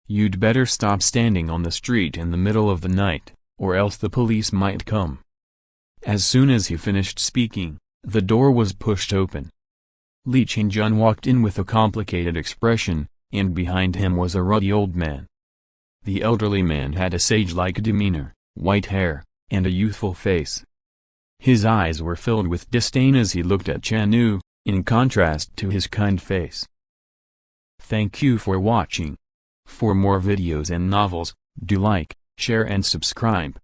You'd better stop standing on the street in the middle of the night, or else the police might come. As soon as he finished speaking, the door was pushed open. Li Qingjun walked in with a complicated expression, and behind him was a ruddy old man. The elderly man had a sage-like demeanor, white hair, and a youthful face. His eyes were filled with disdain as he looked at Chen-yu, in contrast to his kind face. Thank you for watching. For more videos and novels, do like, share and subscribe.